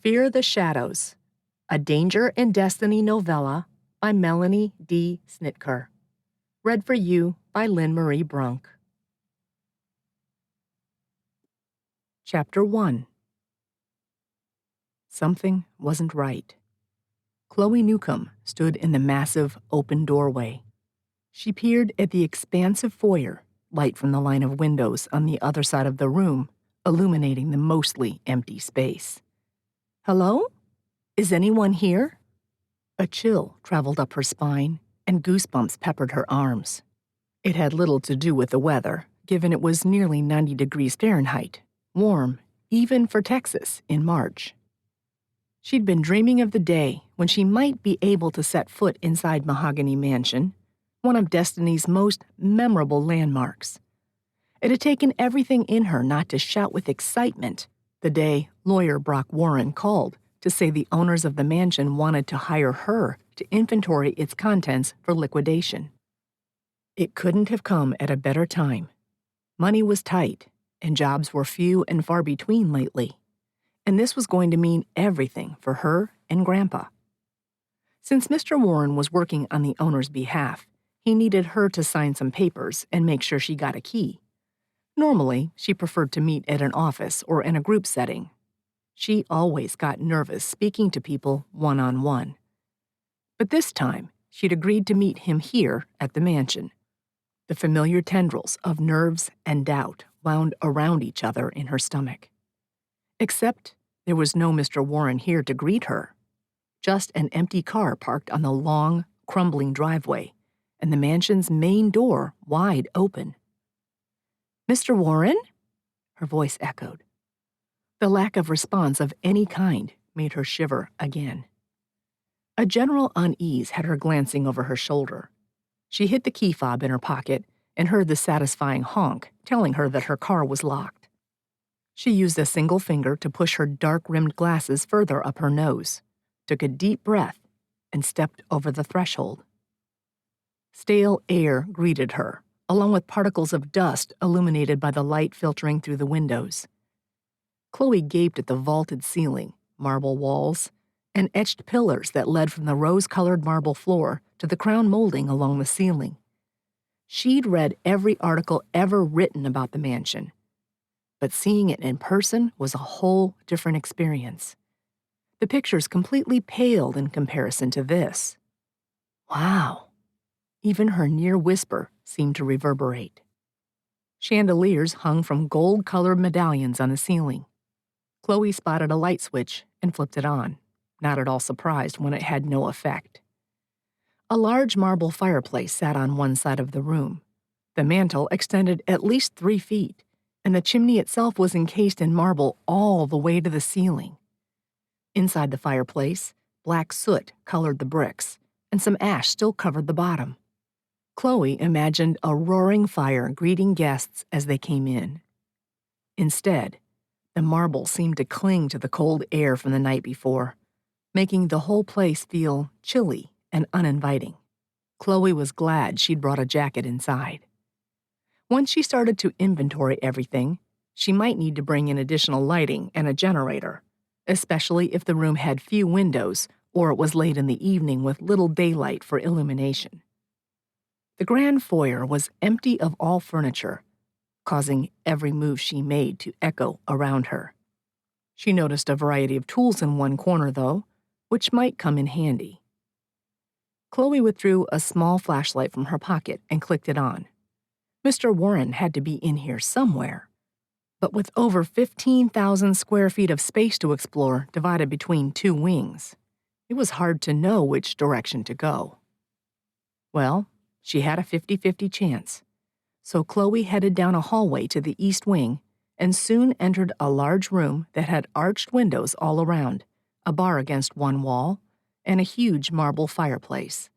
Fear the Shadows, a Danger and Destiny novella by Melanie D. Snitker. Read for you by Lynn Marie Brunk. Chapter 1. Something wasn't right. Chloe Newcomb stood in the massive, open doorway. She peered at the expansive foyer, light from the line of windows on the other side of the room, illuminating the mostly empty space. Hello? Is anyone here? A chill traveled up her spine, and goosebumps peppered her arms. It had little to do with the weather, given it was nearly 90 degrees Fahrenheit, warm, even for Texas, in March. She'd been dreaming of the day when she might be able to set foot inside Mahogany Mansion, one of Destiny's most memorable landmarks. It had taken everything in her not to shout with excitement the day lawyer Brock Warren called to say the owners of the mansion wanted to hire her to inventory its contents for liquidation. It couldn't have come at a better time. Money was tight, and jobs were few and far between lately, and this was going to mean everything for her and Grandpa. Since Mr. Warren was working on the owner's behalf, he needed her to sign some papers and make sure she got a key. Normally, she preferred to meet at an office or in a group setting. She always got nervous speaking to people one-on-one. But this time, she'd agreed to meet him here at the mansion. The familiar tendrils of nerves and doubt wound around each other in her stomach. Except there was no Mr. Warren here to greet her. Just an empty car parked on the long, crumbling driveway, and the mansion's main door wide open. "Mr. Warren?" Her voice echoed. The lack of response of any kind made her shiver again. A general unease had her glancing over her shoulder. She hid the key fob in her pocket and heard the satisfying honk telling her that her car was locked. She used a single finger to push her dark-rimmed glasses further up her nose, took a deep breath, and stepped over the threshold. Stale air greeted her, along with particles of dust illuminated by the light filtering through the windows. Chloe gaped at the vaulted ceiling, marble walls, and etched pillars that led from the rose-colored marble floor to the crown molding along the ceiling. She'd read every article ever written about the mansion, but seeing it in person was a whole different experience. The pictures completely paled in comparison to this. Wow! Even her near whisper seemed to reverberate. Chandeliers hung from gold-colored medallions on the ceiling. Chloe spotted a light switch and flipped it on, not at all surprised when it had no effect. A large marble fireplace sat on one side of the room. The mantel extended at least 3 feet, and the chimney itself was encased in marble all the way to the ceiling. Inside the fireplace, black soot colored the bricks, and some ash still covered the bottom. Chloe imagined a roaring fire greeting guests as they came in. Instead, the marble seemed to cling to the cold air from the night before, making the whole place feel chilly and uninviting. Chloe was glad she'd brought a jacket inside. Once she started to inventory everything, she might need to bring in additional lighting and a generator, especially if the room had few windows or it was late in the evening with little daylight for illumination. The grand foyer was empty of all furniture, causing every move she made to echo around her. She noticed a variety of tools in one corner, though, which might come in handy. Chloe withdrew a small flashlight from her pocket and clicked it on. Mr. Warren had to be in here somewhere, but with over 15,000 square feet of space to explore divided between 2 wings, it was hard to know which direction to go. Well, she had a 50-50 chance. So Chloe headed down a hallway to the east wing and soon entered a large room that had arched windows all around, a bar against one wall, and a huge marble fireplace.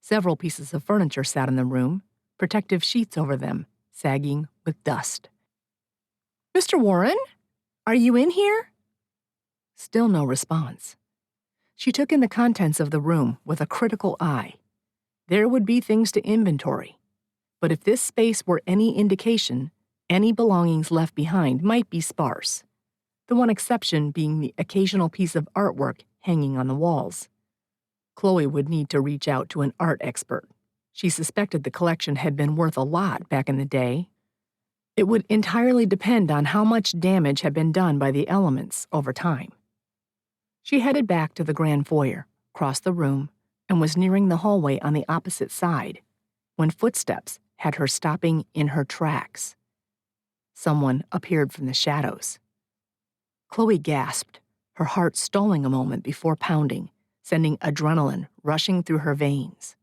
Several pieces of furniture sat in the room, protective sheets over them, sagging with dust. "Mr. Warren? Are you in here?" Still no response. She took in the contents of the room with a critical eye. There would be things to inventory. But if this space were any indication, any belongings left behind might be sparse. the one exception being the occasional piece of artwork hanging on the walls. Chloe would need to reach out to an art expert. She suspected the collection had been worth a lot back in the day. It would entirely depend on how much damage had been done by the elements over time. She headed back to the grand foyer, crossed the room, and was nearing the hallway on the opposite side when footsteps had her stopping in her tracks. Someone appeared from the shadows. Chloe gasped, her heart stalling a moment before pounding, sending adrenaline rushing through her veins.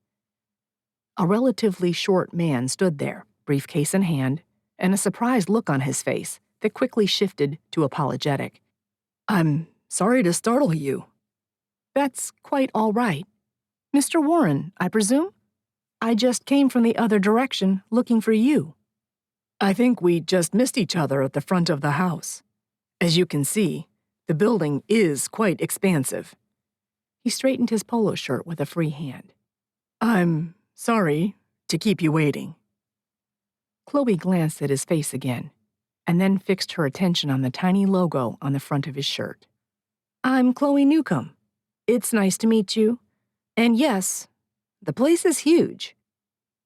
A relatively short man stood there, briefcase in hand, and a surprised look on his face that quickly shifted to apologetic. "I'm sorry to startle you." "That's quite all right. Mr. Warren, I presume? I just came from the other direction looking for you." "I think we just missed each other at the front of the house. As you can see, the building is quite expansive." He straightened his polo shirt with a free hand. "I'm sorry to keep you waiting." Chloe glanced at his face again, and then fixed her attention on the tiny logo on the front of his shirt. "I'm Chloe Newcomb. It's nice to meet you. And yes, the place is huge."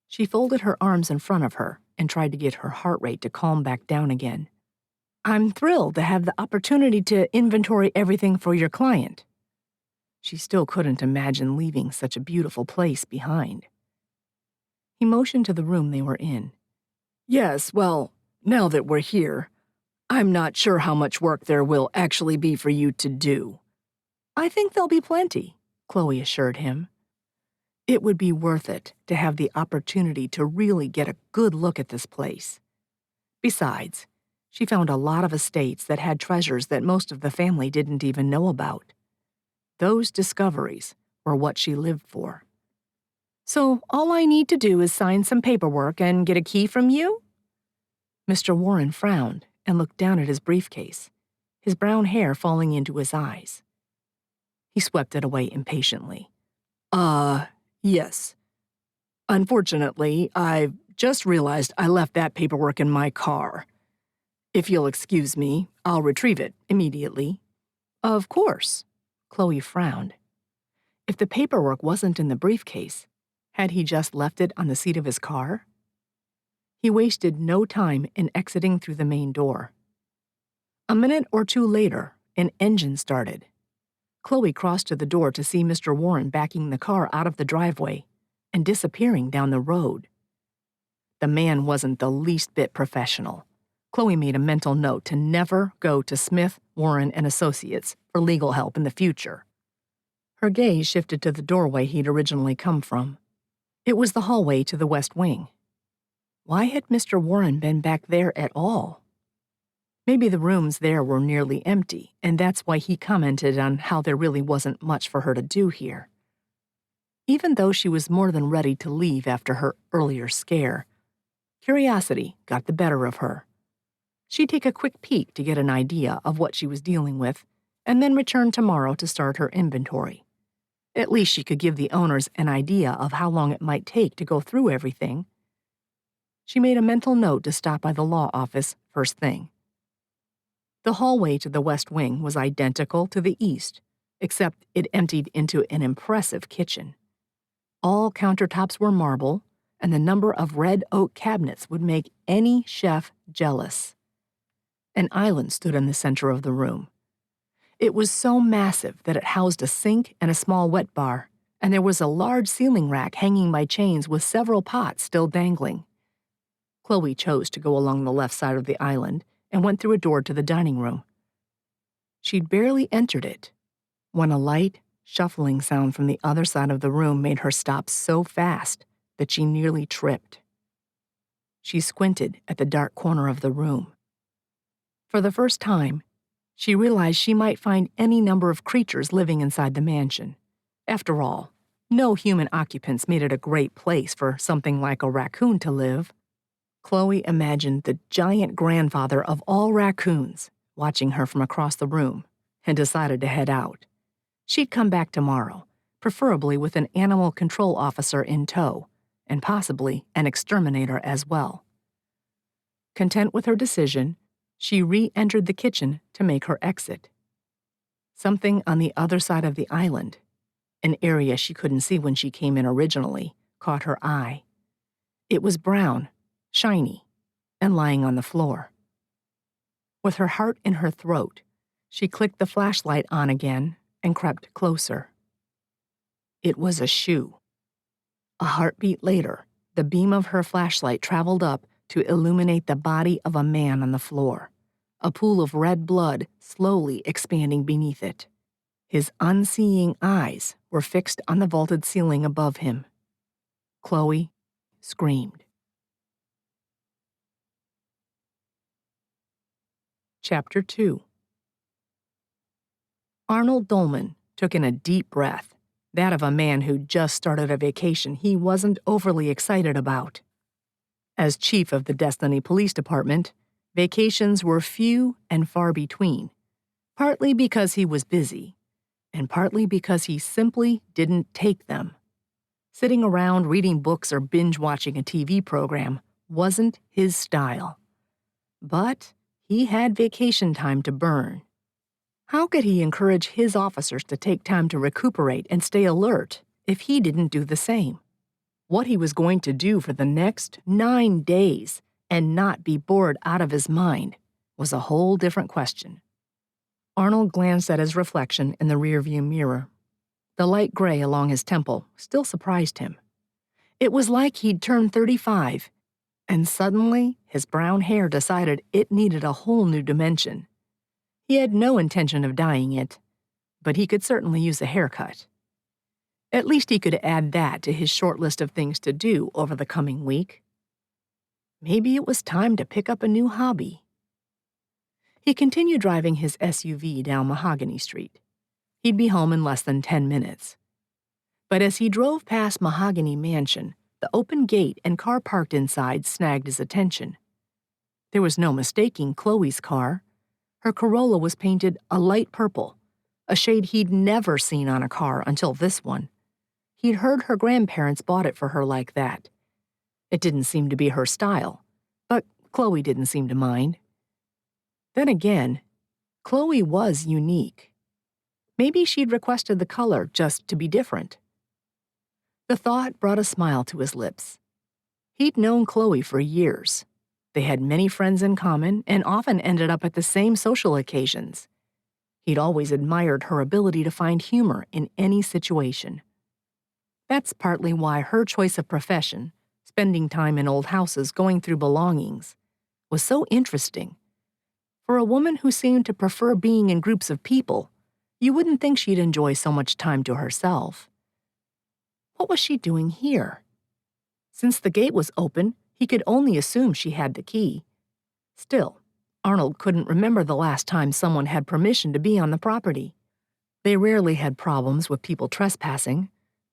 She folded her arms in front of her and tried to get her heart rate to calm back down again. "I'm thrilled to have the opportunity to inventory everything for your client." She still couldn't imagine leaving such a beautiful place behind. He motioned to the room they were in. "Yes, well, now that we're here, I'm not sure how much work there will actually be for you to do." "I think there'll be plenty," Chloe assured him. It would be worth it to have the opportunity to really get a good look at this place. Besides, she found a lot of estates that had treasures that most of the family didn't even know about. Those discoveries were what she lived for. "So all I need to do is sign some paperwork and get a key from you?" Mr. Warren frowned and looked down at his briefcase, his brown hair falling into his eyes. He swept it away impatiently. Yes. Unfortunately, I've just realized I left that paperwork in my car. If you'll excuse me, I'll retrieve it immediately." "Of course." Chloe frowned. If the paperwork wasn't in the briefcase, had he just left it on the seat of his car? He wasted no time in exiting through the main door. A minute or two later, an engine started. Chloe crossed to the door to see Mr. Warren backing the car out of the driveway and disappearing down the road. The man wasn't the least bit professional. Chloe made a mental note to never go to Smith, Warren, and Associates for legal help in the future. Her gaze shifted to the doorway he'd originally come from. It was the hallway to the West Wing. Why had Mr. Warren been back there at all? Maybe the rooms there were nearly empty, and that's why he commented on how there really wasn't much for her to do here. Even though she was more than ready to leave after her earlier scare, curiosity got the better of her. She'd take a quick peek to get an idea of what she was dealing with, and then return tomorrow to start her inventory. At least she could give the owners an idea of how long it might take to go through everything. She made a mental note to stop by the law office first thing. The hallway to the West Wing was identical to the east, except it emptied into an impressive kitchen. All countertops were marble, and the number of red oak cabinets would make any chef jealous. An island stood in the center of the room. It was so massive that it housed a sink and a small wet bar, and there was a large ceiling rack hanging by chains with several pots still dangling. Chloe chose to go along the left side of the island and went through a door to the dining room. She'd barely entered it when a light, shuffling sound from the other side of the room made her stop so fast that she nearly tripped. She squinted at the dark corner of the room. For the first time, she realized she might find any number of creatures living inside the mansion. After all, no human occupants made it a great place for something like a raccoon to live. Chloe imagined the giant grandfather of all raccoons watching her from across the room and decided to head out. She'd come back tomorrow, preferably with an animal control officer in tow, and possibly an exterminator as well. Content with her decision, She re-entered the kitchen to make her exit. Something on the other side of the island, an area she couldn't see when she came in originally, caught her eye. It was brown, shiny, and lying on the floor. With her heart in her throat, she clicked the flashlight on again and crept closer. It was a shoe. A heartbeat later, the beam of her flashlight traveled up to illuminate the body of a man on the floor, a pool of red blood slowly expanding beneath it. His unseeing eyes were fixed on the vaulted ceiling above him. Chloe screamed. Chapter 2. Arnold Dolman took in a deep breath, that of a man who just started a vacation he wasn't overly excited about. As chief of the Destiny Police Department, vacations were few and far between, partly because he was busy, and partly because he simply didn't take them. Sitting around reading books or binge-watching a TV program wasn't his style. But he had vacation time to burn. How could he encourage his officers to take time to recuperate and stay alert if he didn't do the same? What he was going to do for the next 9 days and not be bored out of his mind was a whole different question. Arnold glanced at his reflection in the rearview mirror. The light gray along his temple still surprised him. It was like he'd turned 35, and suddenly his brown hair decided it needed a whole new dimension. He had no intention of dyeing it, but he could certainly use a haircut. At least he could add that to his short list of things to do over the coming week. Maybe it was time to pick up a new hobby. He continued driving his SUV down Mahogany Street. He'd be home in less than 10 minutes. But as he drove past Mahogany Mansion, the open gate and car parked inside snagged his attention. There was no mistaking Chloe's car. Her Corolla was painted a light purple, a shade he'd never seen on a car until this one. He'd heard her grandparents bought it for her like that. It didn't seem to be her style, but Chloe didn't seem to mind. Then again, Chloe was unique. Maybe she'd requested the color just to be different. The thought brought a smile to his lips. He'd known Chloe for years. They had many friends in common and often ended up at the same social occasions. He'd always admired her ability to find humor in any situation. That's partly why her choice of profession, spending time in old houses going through belongings, was so interesting. For a woman who seemed to prefer being in groups of people, you wouldn't think she'd enjoy so much time to herself. What was she doing here? Since the gate was open, he could only assume she had the key. Still, Arnold couldn't remember the last time someone had permission to be on the property. They rarely had problems with people trespassing,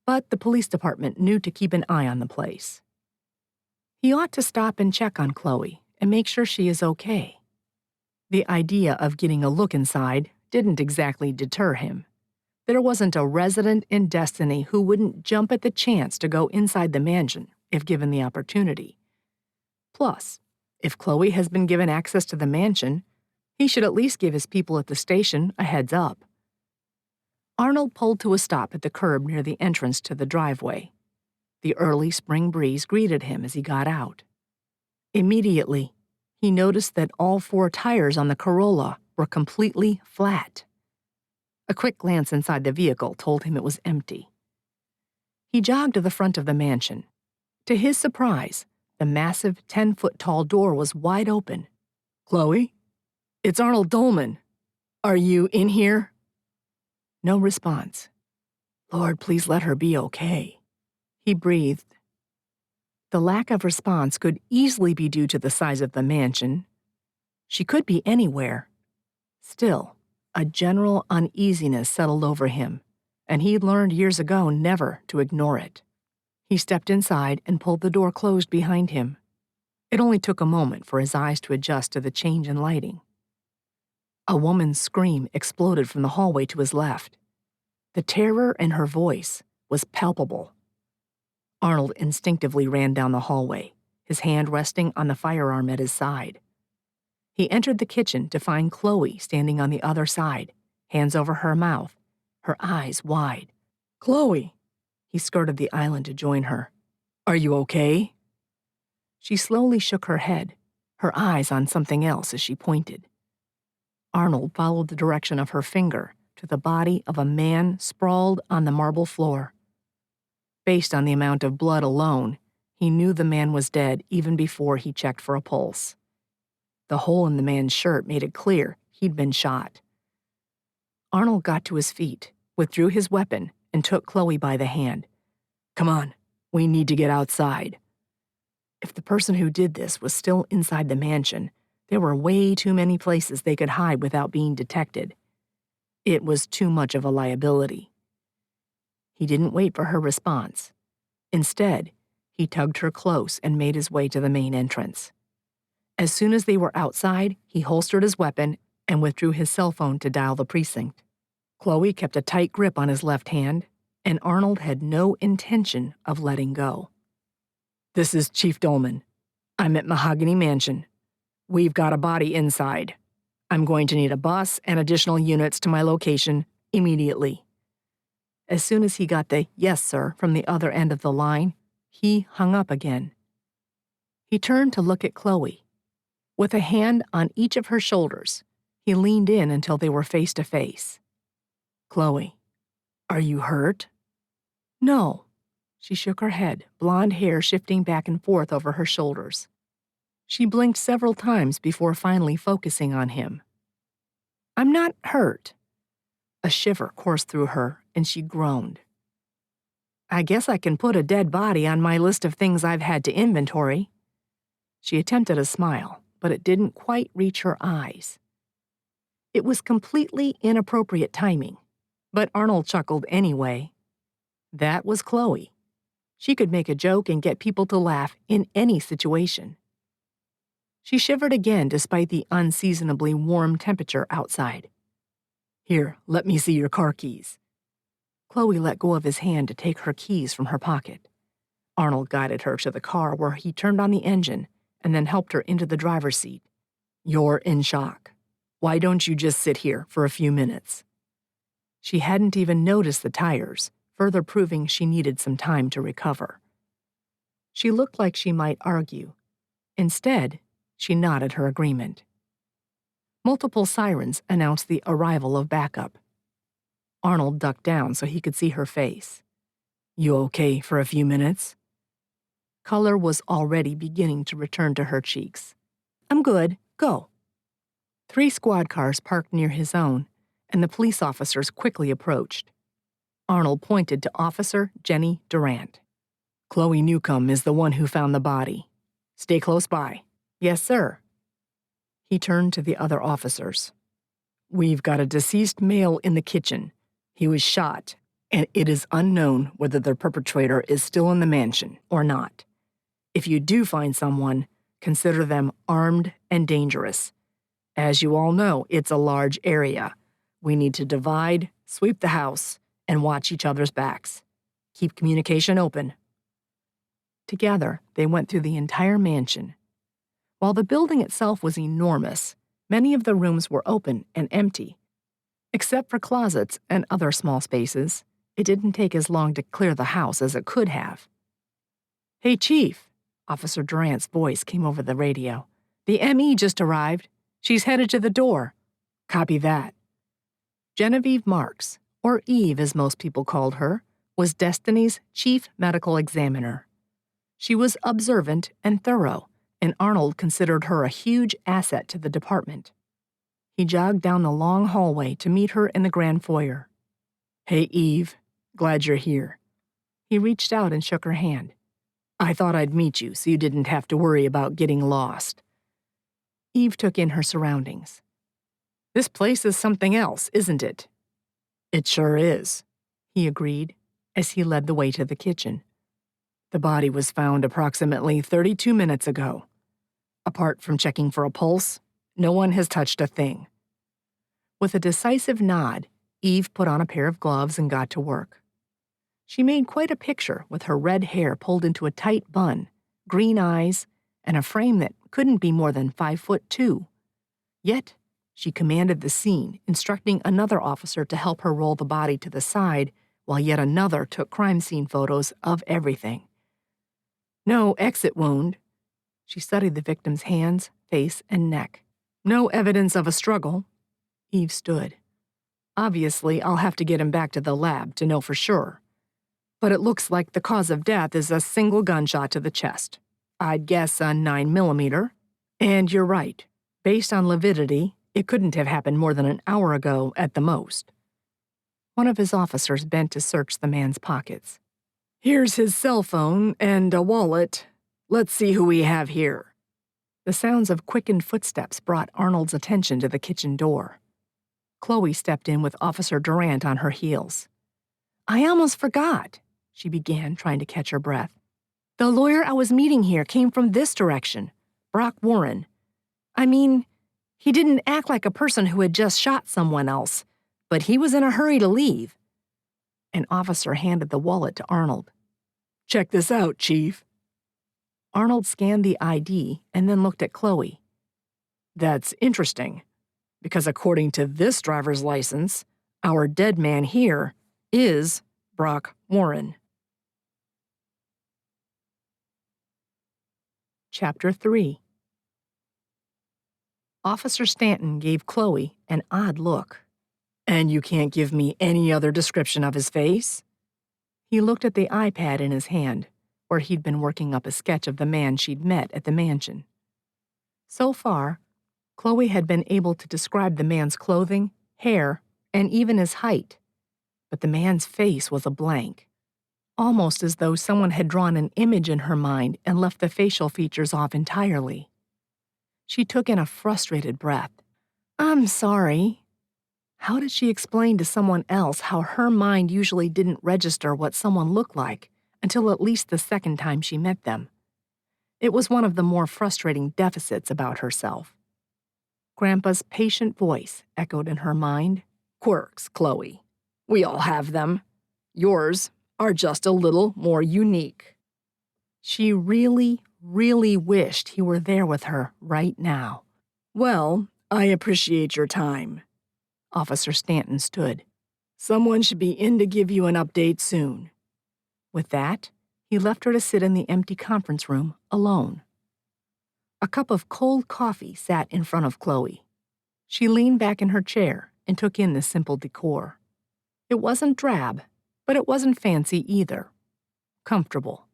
but the police department knew to keep an eye on the place. He ought to stop and check on Chloe and make sure she is okay. The idea of getting a look inside didn't exactly deter him. There wasn't a resident in Destiny who wouldn't jump at the chance to go inside the mansion if given the opportunity. Plus, if Chloe has been given access to the mansion, he should at least give his people at the station a heads up. Arnold pulled to a stop at the curb near the entrance to the driveway. The early spring breeze greeted him as he got out. Immediately, he noticed that all 4 tires on the Corolla were completely flat. A quick glance inside the vehicle told him it was empty. He jogged to the front of the mansion. To his surprise, the massive 10-foot-tall door was wide open. "Chloe? It's Arnold Dolman. Are you in here?" No response. "Lord, please let her be okay," he breathed. The lack of response could easily be due to the size of the mansion. She could be anywhere. Still, a general uneasiness settled over him, and he'd learned years ago never to ignore it. He stepped inside and pulled the door closed behind him. It only took a moment for his eyes to adjust to the change in lighting. A woman's scream exploded from the hallway to his left. The terror in her voice was palpable. Arnold instinctively ran down the hallway, his hand resting on the firearm at his side. He entered the kitchen to find Chloe standing on the other side, hands over her mouth, her eyes wide. "Chloe!" He skirted the island to join her. "Are you okay?" She slowly shook her head, her eyes on something else as she pointed. Arnold followed the direction of her finger to the body of a man sprawled on the marble floor. Based on the amount of blood alone, he knew the man was dead even before he checked for a pulse. The hole in the man's shirt made it clear he'd been shot. Arnold got to his feet, withdrew his weapon, and took Chloe by the hand. "Come on, we need to get outside." If the person who did this was still inside the mansion, there were way too many places they could hide without being detected. It was too much of a liability. He didn't wait for her response. Instead, he tugged her close and made his way to the main entrance. As soon as they were outside, he holstered his weapon and withdrew his cell phone to dial the precinct. Chloe kept a tight grip on his left hand, and Arnold had no intention of letting go. "This is Chief Dolman. I'm at Mahogany Mansion. We've got a body inside. I'm going to need a bus and additional units to my location immediately." As soon as he got the "yes, sir" from the other end of the line, he hung up again. He turned to look at Chloe. With a hand on each of her shoulders, he leaned in until they were face to face. "Chloe, are you hurt?" "No." She shook her head, blonde hair shifting back and forth over her shoulders. She blinked several times before finally focusing on him. "I'm not hurt." A shiver coursed through her, and she groaned. "I guess I can put a dead body on my list of things I've had to inventory." She attempted a smile, but it didn't quite reach her eyes. It was completely inappropriate timing, but Arnold chuckled anyway. That was Chloe. She could make a joke and get people to laugh in any situation. She shivered again despite the unseasonably warm temperature outside. "Here, let me see your car keys." Chloe let go of his hand to take her keys from her pocket. Arnold guided her to the car where he turned on the engine and then helped her into the driver's seat. "You're in shock. Why don't you just sit here for a few minutes?" She hadn't even noticed the tires, further proving she needed some time to recover. She looked like she might argue. Instead, she nodded her agreement. Multiple sirens announced the arrival of backup. Arnold ducked down so he could see her face. "You okay for a few minutes?" Color was already beginning to return to her cheeks. "I'm good. Go." 3 squad cars parked near his own, and the police officers quickly approached. Arnold pointed to Officer Jenny Durant. "Chloe Newcomb is the one who found the body. Stay close by." "Yes, sir." He turned to the other officers. "We've got a deceased male in the kitchen. He was shot, and it is unknown whether the perpetrator is still in the mansion or not. If you do find someone, consider them armed and dangerous. As you all know, it's a large area. We need to divide, sweep the house, and watch each other's backs. Keep communication open." Together, they went through the entire mansion. While the building itself was enormous, many of the rooms were open and empty. Except for closets and other small spaces, it didn't take as long to clear the house as it could have. "Hey, Chief," Officer Durant's voice came over the radio. "The ME just arrived. She's headed to the door." "Copy that." Genevieve Marks, or Eve as most people called her, was Destiny's chief medical examiner. She was observant and thorough, and Arnold considered her a huge asset to the department. He jogged down the long hallway to meet her in the grand foyer. "Hey, Eve. Glad you're here." He reached out and shook her hand. "I thought I'd meet you so you didn't have to worry about getting lost." Eve took in her surroundings. "This place is something else, isn't it?" "It sure is," he agreed, as he led the way to the kitchen. "The body was found approximately 32 minutes ago. Apart from checking for a pulse, no one has touched a thing." With a decisive nod, Eve put on a pair of gloves and got to work. She made quite a picture with her red hair pulled into a tight bun, green eyes, and a frame that couldn't be more than 5'2". Yet, she commanded the scene, instructing another officer to help her roll the body to the side while yet another took crime scene photos of everything. No exit wound. She studied the victim's hands, face, and neck. No evidence of a struggle. Eve stood. Obviously, I'll have to get him back to the lab to know for sure. But it looks like the cause of death is a single gunshot to the chest. I'd guess a 9mm. And you're right. Based on lividity, it couldn't have happened more than an hour ago at the most. One of his officers bent to search the man's pockets. Here's his cell phone and a wallet. Let's see who we have here. The sounds of quickened footsteps brought Arnold's attention to the kitchen door. Chloe stepped in with Officer Durant on her heels. I almost forgot, she began, trying to catch her breath. The lawyer I was meeting here came from this direction, Brock Warren. I mean, he didn't act like a person who had just shot someone else, but he was in a hurry to leave. An officer handed the wallet to Arnold. Check this out, Chief. Arnold scanned the ID and then looked at Chloe. That's interesting, because according to this driver's license, our dead man here is Brock Warren. Chapter 3. Officer Stanton gave Chloe an odd look. And you can't give me any other description of his face? He looked at the iPad in his hand, where he'd been working up a sketch of the man she'd met at the mansion. So far, Chloe had been able to describe the man's clothing, hair, and even his height. But the man's face was a blank, almost as though someone had drawn an image in her mind and left the facial features off entirely. She took in a frustrated breath. I'm sorry. How did she explain to someone else how her mind usually didn't register what someone looked like until at least the second time she met them? It was one of the more frustrating deficits about herself. Grandpa's patient voice echoed in her mind. Quirks, Chloe. We all have them. Yours are just a little more unique. She really wished he were there with her right now. Well, I appreciate your time. Officer Stanton stood. Someone should be in to give you an update soon. With that, he left her to sit in the empty conference room alone. A cup of cold coffee sat in front of Chloe. She leaned back in her chair and took in the simple decor. It wasn't drab, but it wasn't fancy either. Comfortable.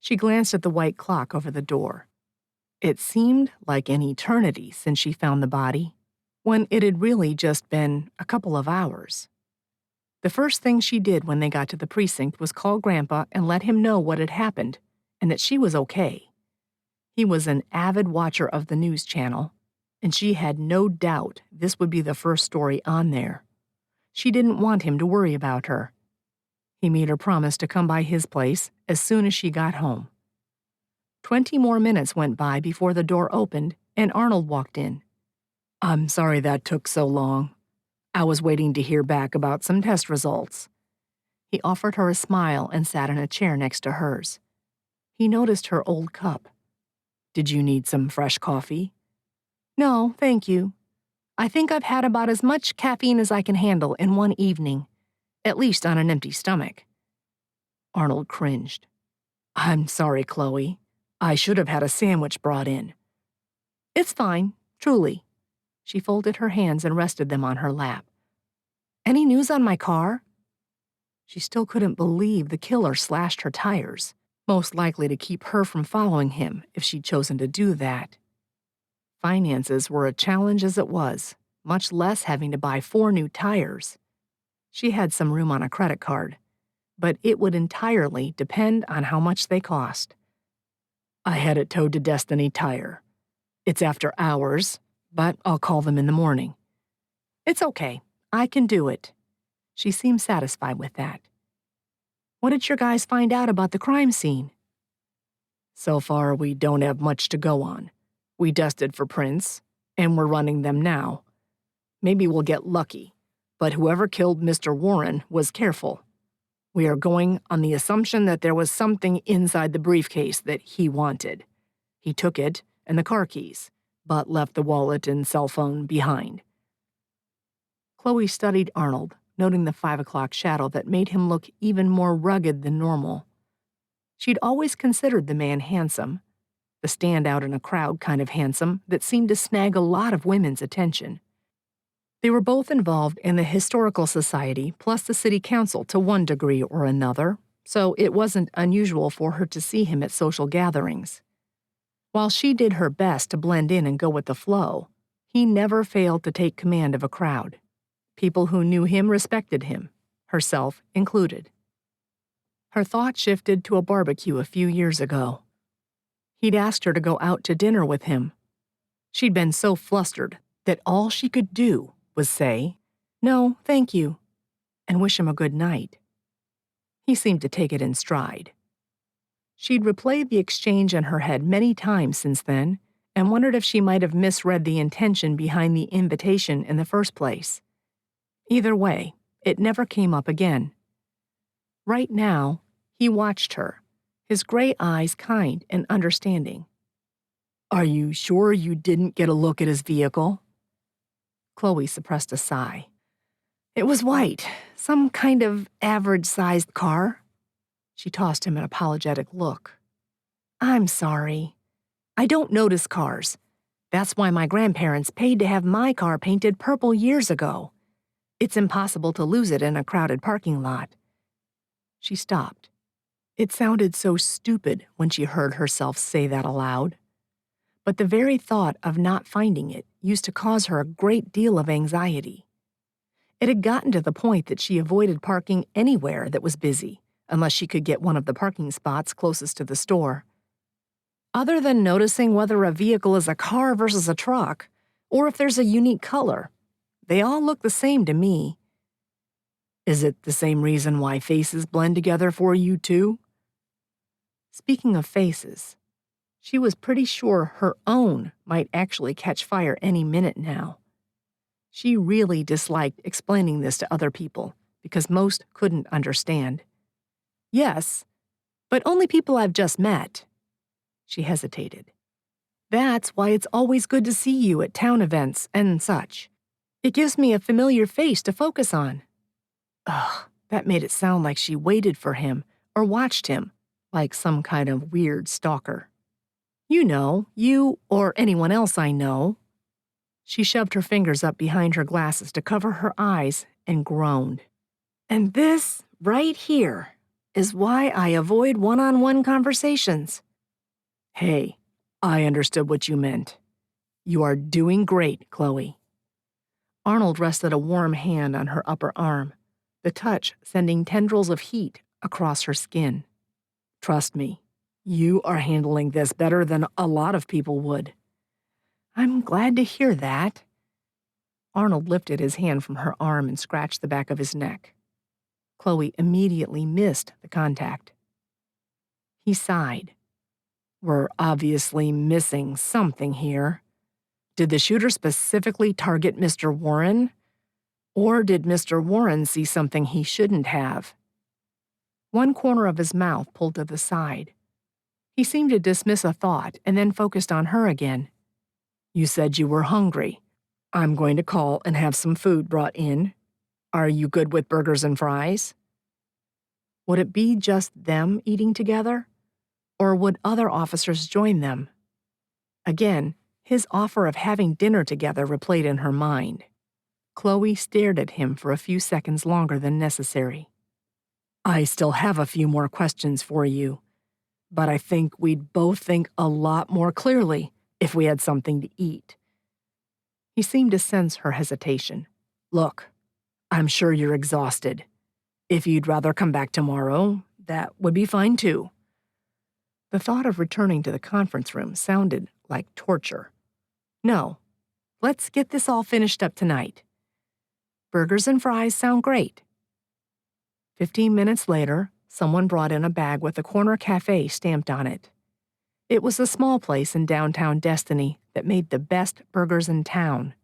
She glanced at the white clock over the door. It seemed like an eternity since she found the body, when it had really just been a couple of hours. The first thing she did when they got to the precinct was call Grandpa and let him know what had happened and that she was okay. He was an avid watcher of the news channel, and she had no doubt this would be the first story on there. She didn't want him to worry about her. He made her promise to come by his place as soon as she got home. 20 more minutes went by before the door opened and Arnold walked in. I'm sorry that took so long. I was waiting to hear back about some test results. He offered her a smile and sat in a chair next to hers. He noticed her old cup. Did you need some fresh coffee? No, thank you. I think I've had about as much caffeine as I can handle in one evening, at least on an empty stomach. Arnold cringed. I'm sorry, Chloe. I should have had a sandwich brought in. It's fine, truly. She folded her hands and rested them on her lap. Any news on my car? She still couldn't believe the killer slashed her tires, most likely to keep her from following him if she'd chosen to do that. Finances were a challenge as it was, much less having to buy 4 new tires. She had some room on a credit card, but it would entirely depend on how much they cost. I had it towed to Destiny Tire. It's after hours, but I'll call them in the morning. It's okay. I can do it. She seemed satisfied with that. What did your guys find out about the crime scene? So far, we don't have much to go on. We dusted for prints, and we're running them now. Maybe we'll get lucky, but whoever killed Mr. Warren was careful. We are going on the assumption that there was something inside the briefcase that he wanted. He took it and the car keys, but left the wallet and cell phone behind. Chloe studied Arnold, noting the 5 o'clock shadow that made him look even more rugged than normal. She'd always considered the man handsome, the standout in a crowd kind of handsome that seemed to snag a lot of women's attention. They were both involved in the Historical Society plus the City Council to one degree or another, so it wasn't unusual for her to see him at social gatherings. While she did her best to blend in and go with the flow, he never failed to take command of a crowd. People who knew him respected him, herself included. Her thought shifted to a barbecue a few years ago. He'd asked her to go out to dinner with him. She'd been so flustered that all she could do was say, "No, thank you," and wish him a good night. He seemed to take it in stride. She'd replayed the exchange in her head many times since then and wondered if she might have misread the intention behind the invitation in the first place. Either way, it never came up again. Right now, he watched her, his gray eyes kind and understanding. "Are you sure you didn't get a look at his vehicle?" Chloe suppressed a sigh. "It was white, some kind of average-sized car." She tossed him an apologetic look. "I'm sorry. I don't notice cars. That's why my grandparents paid to have my car painted purple years ago. It's impossible to lose it in a crowded parking lot." She stopped. It sounded so stupid when she heard herself say that aloud. But the very thought of not finding it used to cause her a great deal of anxiety. It had gotten to the point that she avoided parking anywhere that was busy, unless she could get one of the parking spots closest to the store. Other than noticing whether a vehicle is a car versus a truck, or if there's a unique color, they all look the same to me. Is it the same reason why faces blend together for you, too? Speaking of faces, she was pretty sure her own might actually catch fire any minute now. She really disliked explaining this to other people because most couldn't understand. "Yes, but only people I've just met." She hesitated. "That's why it's always good to see you at town events and such. It gives me a familiar face to focus on." Ugh, that made it sound like she waited for him or watched him, like some kind of weird stalker. "You know, you or anyone else I know." She shoved her fingers up behind her glasses to cover her eyes and groaned. "And this, right here, is why I avoid one-on-one conversations." "Hey, I understood what you meant. You are doing great, Chloe." Arnold rested a warm hand on her upper arm, the touch sending tendrils of heat across her skin. "Trust me, you are handling this better than a lot of people would." "I'm glad to hear that." Arnold lifted his hand from her arm and scratched the back of his neck. Chloe immediately missed the contact. He sighed. "We're obviously missing something here. Did the shooter specifically target Mr. Warren? Or did Mr. Warren see something he shouldn't have?" One corner of his mouth pulled to the side. He seemed to dismiss a thought and then focused on her again. "You said you were hungry. I'm going to call and have some food brought in. Are you good with burgers and fries?" Would it be just them eating together? Or would other officers join them? Again, his offer of having dinner together replayed in her mind. Chloe stared at him for a few seconds longer than necessary. "I still have a few more questions for you, but I think we'd both think a lot more clearly if we had something to eat." He seemed to sense her hesitation. "Look, I'm sure you're exhausted. If you'd rather come back tomorrow, that would be fine too." The thought of returning to the conference room sounded like torture. "No, let's get this all finished up tonight. Burgers and fries sound great." 15 minutes later, someone brought in a bag with a corner cafe stamped on it. It was a small place in downtown Destiny that made the best burgers in town.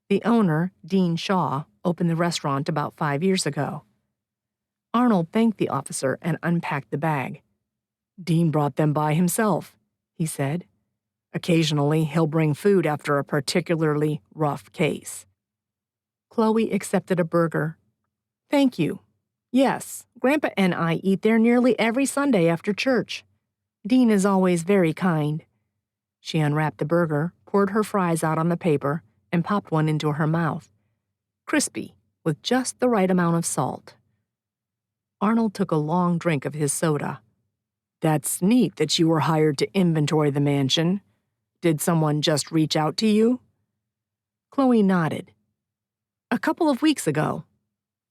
The owner, Dean Shaw, opened the restaurant about 5 years ago. Arnold thanked the officer and unpacked the bag. "Dean brought them by himself," he said. Occasionally, he'll bring food after a particularly rough case. Chloe accepted a burger. Thank you. Yes, Grandpa and I eat there nearly every Sunday after church. Dean is always very kind. She unwrapped the burger, poured her fries out on the paper, and popped one into her mouth. Crispy, with just the right amount of salt. Arnold took a long drink of his soda. That's neat that you were hired to inventory the mansion. Did someone just reach out to you? Chloe nodded. A couple of weeks ago.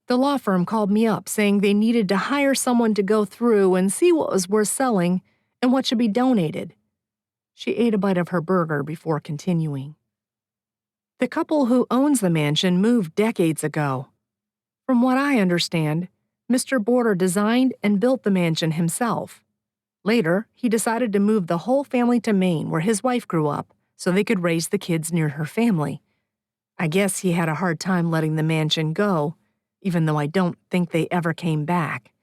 The law firm called me up saying they needed to hire someone to go through and see what was worth selling and what should be donated. She ate a bite of her burger before continuing. The couple who owns the mansion moved decades ago. From what I understand, Mr. Border designed and built the mansion himself. Later, he decided to move the whole family to Maine, where his wife grew up, so they could raise the kids near her family. I guess he had a hard time letting the mansion go, even though I don't think they ever came back.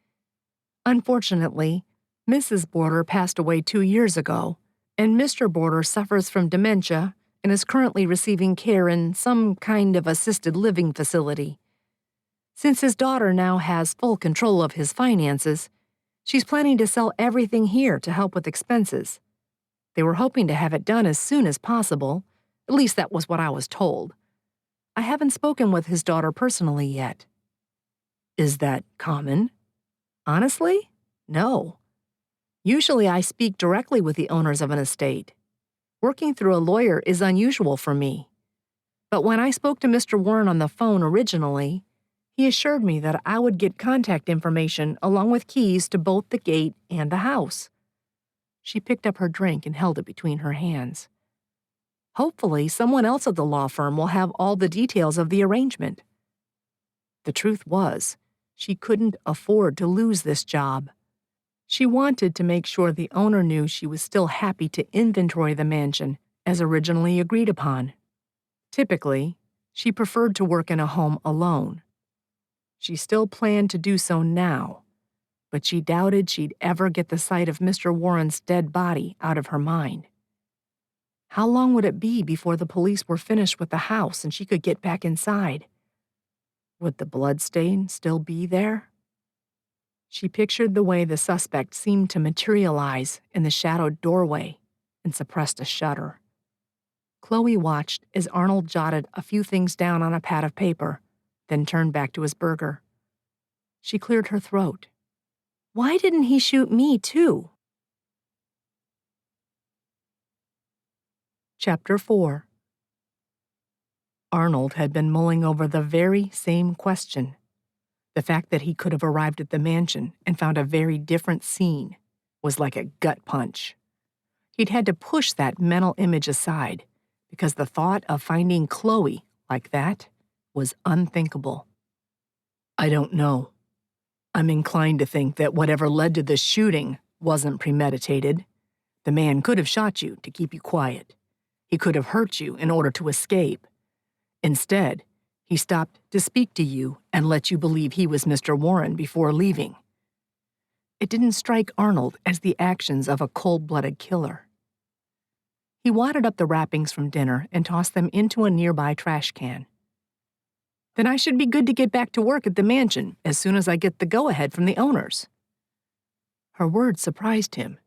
Unfortunately, Mrs. Border passed away 2 years ago, and Mr. Border suffers from dementia and is currently receiving care in some kind of assisted living facility. Since his daughter now has full control of his finances, she's planning to sell everything here to help with expenses. They were hoping to have it done as soon as possible. At least that was what I was told. I haven't spoken with his daughter personally yet. Is that common? Honestly, no. Usually I speak directly with the owners of an estate. Working through a lawyer is unusual for me. But when I spoke to Mr. Warren on the phone originally, he assured me that I would get contact information along with keys to both the gate and the house. She picked up her drink and held it between her hands. Hopefully, someone else at the law firm will have all the details of the arrangement. The truth was, she couldn't afford to lose this job. She wanted to make sure the owner knew she was still happy to inventory the mansion as originally agreed upon. Typically, she preferred to work in a home alone. She still planned to do so now, but she doubted she'd ever get the sight of Mr. Warren's dead body out of her mind. How long would it be before the police were finished with the house and she could get back inside? Would the bloodstain still be there? She pictured the way the suspect seemed to materialize in the shadowed doorway and suppressed a shudder. Chloe watched as Arnold jotted a few things down on a pad of paper, then turned back to his burger. She cleared her throat. Why didn't he shoot me, too? Chapter 4. Arnold had been mulling over the very same question. The fact that he could have arrived at the mansion and found a very different scene was like a gut punch. He'd had to push that mental image aside because the thought of finding Chloe like that was unthinkable. I don't know. I'm inclined to think that whatever led to the shooting wasn't premeditated. The man could have shot you to keep you quiet. He could have hurt you in order to escape. Instead, he stopped to speak to you and let you believe he was Mr. Warren before leaving. It didn't strike Arnold as the actions of a cold-blooded killer. He wadded up the wrappings from dinner and tossed them into a nearby trash can. Then I should be good to get back to work at the mansion as soon as I get the go-ahead from the owners. Her words surprised him.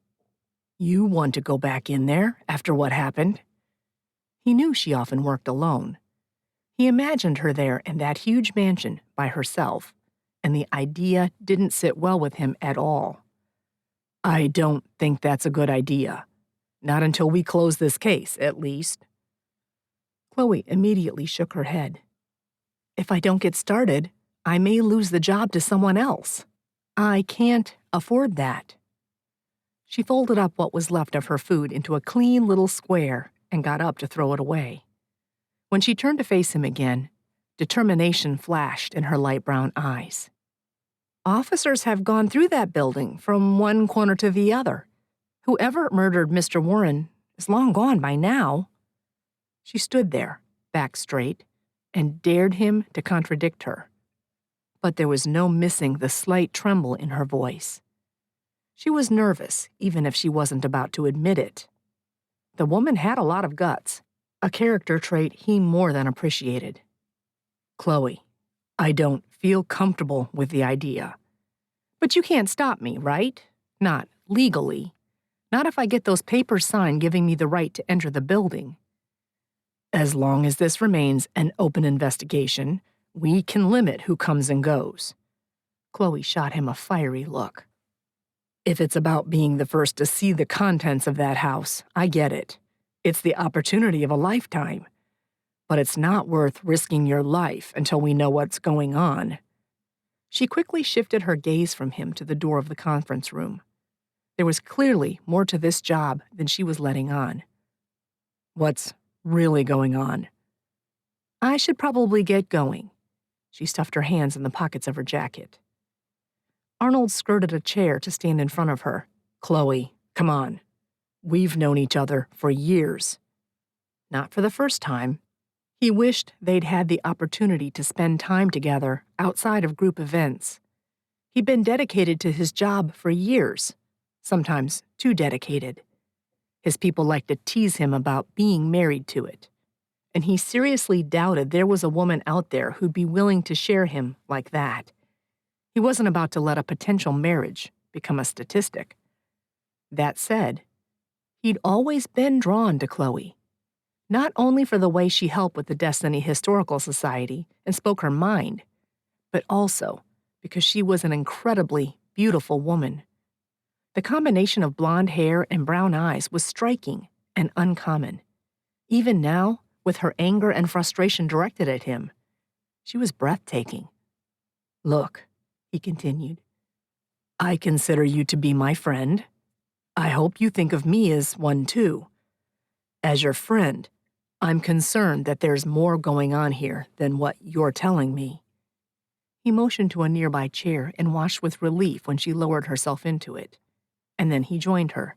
You want to go back in there after what happened? He knew she often worked alone. He imagined her there in that huge mansion by herself, and the idea didn't sit well with him at all. I don't think that's a good idea. Not until we close this case, at least. Chloe immediately shook her head. If I don't get started, I may lose the job to someone else. I can't afford that. She folded up what was left of her food into a clean little square and got up to throw it away. When she turned to face him again, determination flashed in her light brown eyes. Officers have gone through that building from one corner to the other. Whoever murdered Mr. Warren is long gone by now. She stood there, back straight, and dared him to contradict her. But there was no missing the slight tremble in her voice. She was nervous, even if she wasn't about to admit it. The woman had a lot of guts, a character trait he more than appreciated. Chloe, I don't feel comfortable with the idea. But you can't stop me, right? Not legally. Not if I get those papers signed giving me the right to enter the building. As long as this remains an open investigation, we can limit who comes and goes. Chloe shot him a fiery look. If it's about being the first to see the contents of that house, I get it. It's the opportunity of a lifetime. But it's not worth risking your life until we know what's going on. She quickly shifted her gaze from him to the door of the conference room. There was clearly more to this job than she was letting on. What's really going on? I should probably get going. She stuffed her hands in the pockets of her jacket. Arnold skirted a chair to stand in front of her. Chloe, come on. We've known each other for years. Not for the first time. He wished they'd had the opportunity to spend time together outside of group events. He'd been dedicated to his job for years, sometimes too dedicated. His people liked to tease him about being married to it, and he seriously doubted there was a woman out there who'd be willing to share him like that. He wasn't about to let a potential marriage become a statistic. That said, he'd always been drawn to Chloe. Not only for the way she helped with the Destiny Historical Society and spoke her mind, but also because she was an incredibly beautiful woman. The combination of blonde hair and brown eyes was striking and uncommon. Even now, with her anger and frustration directed at him, she was breathtaking. Look, he continued, I consider you to be my friend. I hope you think of me as one too. As your friend, I'm concerned that there's more going on here than what you're telling me. He motioned to a nearby chair and watched with relief when she lowered herself into it. And then he joined her.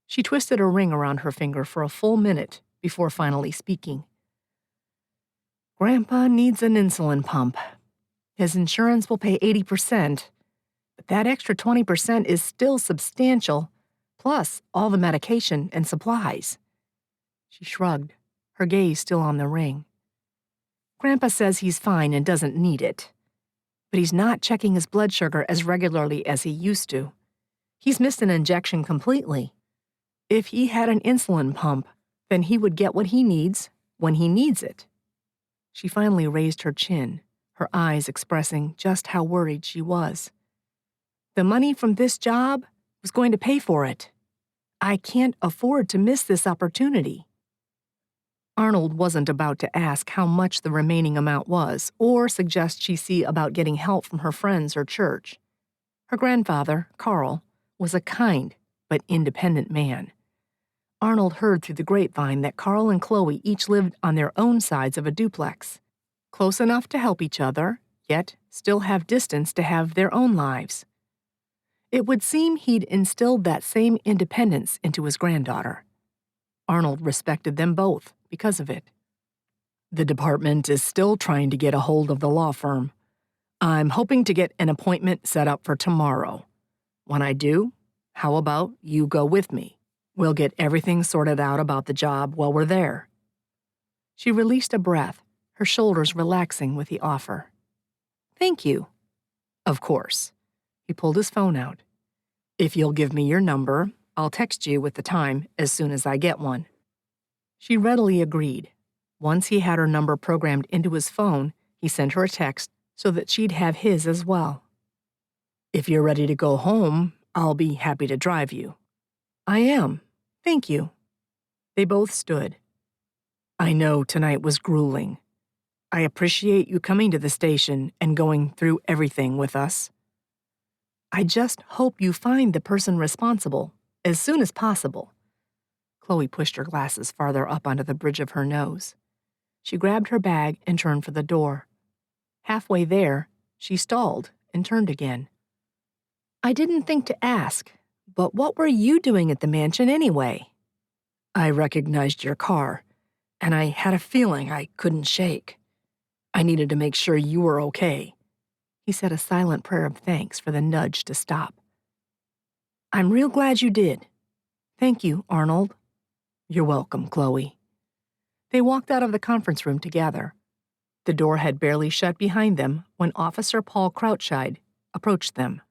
She twisted a ring around her finger for a full minute before finally speaking. Grandpa needs an insulin pump. His insurance will pay 80%, but that extra 20% is still substantial, plus all the medication and supplies. She shrugged, her gaze still on the ring. Grandpa says he's fine and doesn't need it, but he's not checking his blood sugar as regularly as he used to. He's missed an injection completely. If he had an insulin pump, then he would get what he needs when he needs it. She finally raised her chin, her eyes expressing just how worried she was. The money from this job was going to pay for it. I can't afford to miss this opportunity. Arnold wasn't about to ask how much the remaining amount was or suggest she see about getting help from her friends or church. Her grandfather, Carl, was a kind but independent man. Arnold heard through the grapevine that Carl and Chloe each lived on their own sides of a duplex, close enough to help each other, yet still have distance to have their own lives. It would seem he'd instilled that same independence into his granddaughter. Arnold respected them both because of it. The department is still trying to get a hold of the law firm. I'm hoping to get an appointment set up for tomorrow. When I do, how about you go with me? We'll get everything sorted out about the job while we're there. She released a breath, her shoulders relaxing with the offer. Thank you. Of course. He pulled his phone out. If you'll give me your number, I'll text you with the time as soon as I get one. She readily agreed. Once he had her number programmed into his phone, he sent her a text so that she'd have his as well. If you're ready to go home, I'll be happy to drive you. I am. Thank you. They both stood. I know tonight was grueling. I appreciate you coming to the station and going through everything with us. I just hope you find the person responsible as soon as possible. Chloe pushed her glasses farther up onto the bridge of her nose. She grabbed her bag and turned for the door. Halfway there, she stalled and turned again. I didn't think to ask, but what were you doing at the mansion anyway? I recognized your car, and I had a feeling I couldn't shake. I needed to make sure you were okay. He said a silent prayer of thanks for the nudge to stop. I'm real glad you did. Thank you, Arnold. You're welcome, Chloe. They walked out of the conference room together. The door had barely shut behind them when Officer Paul Crouchide approached them.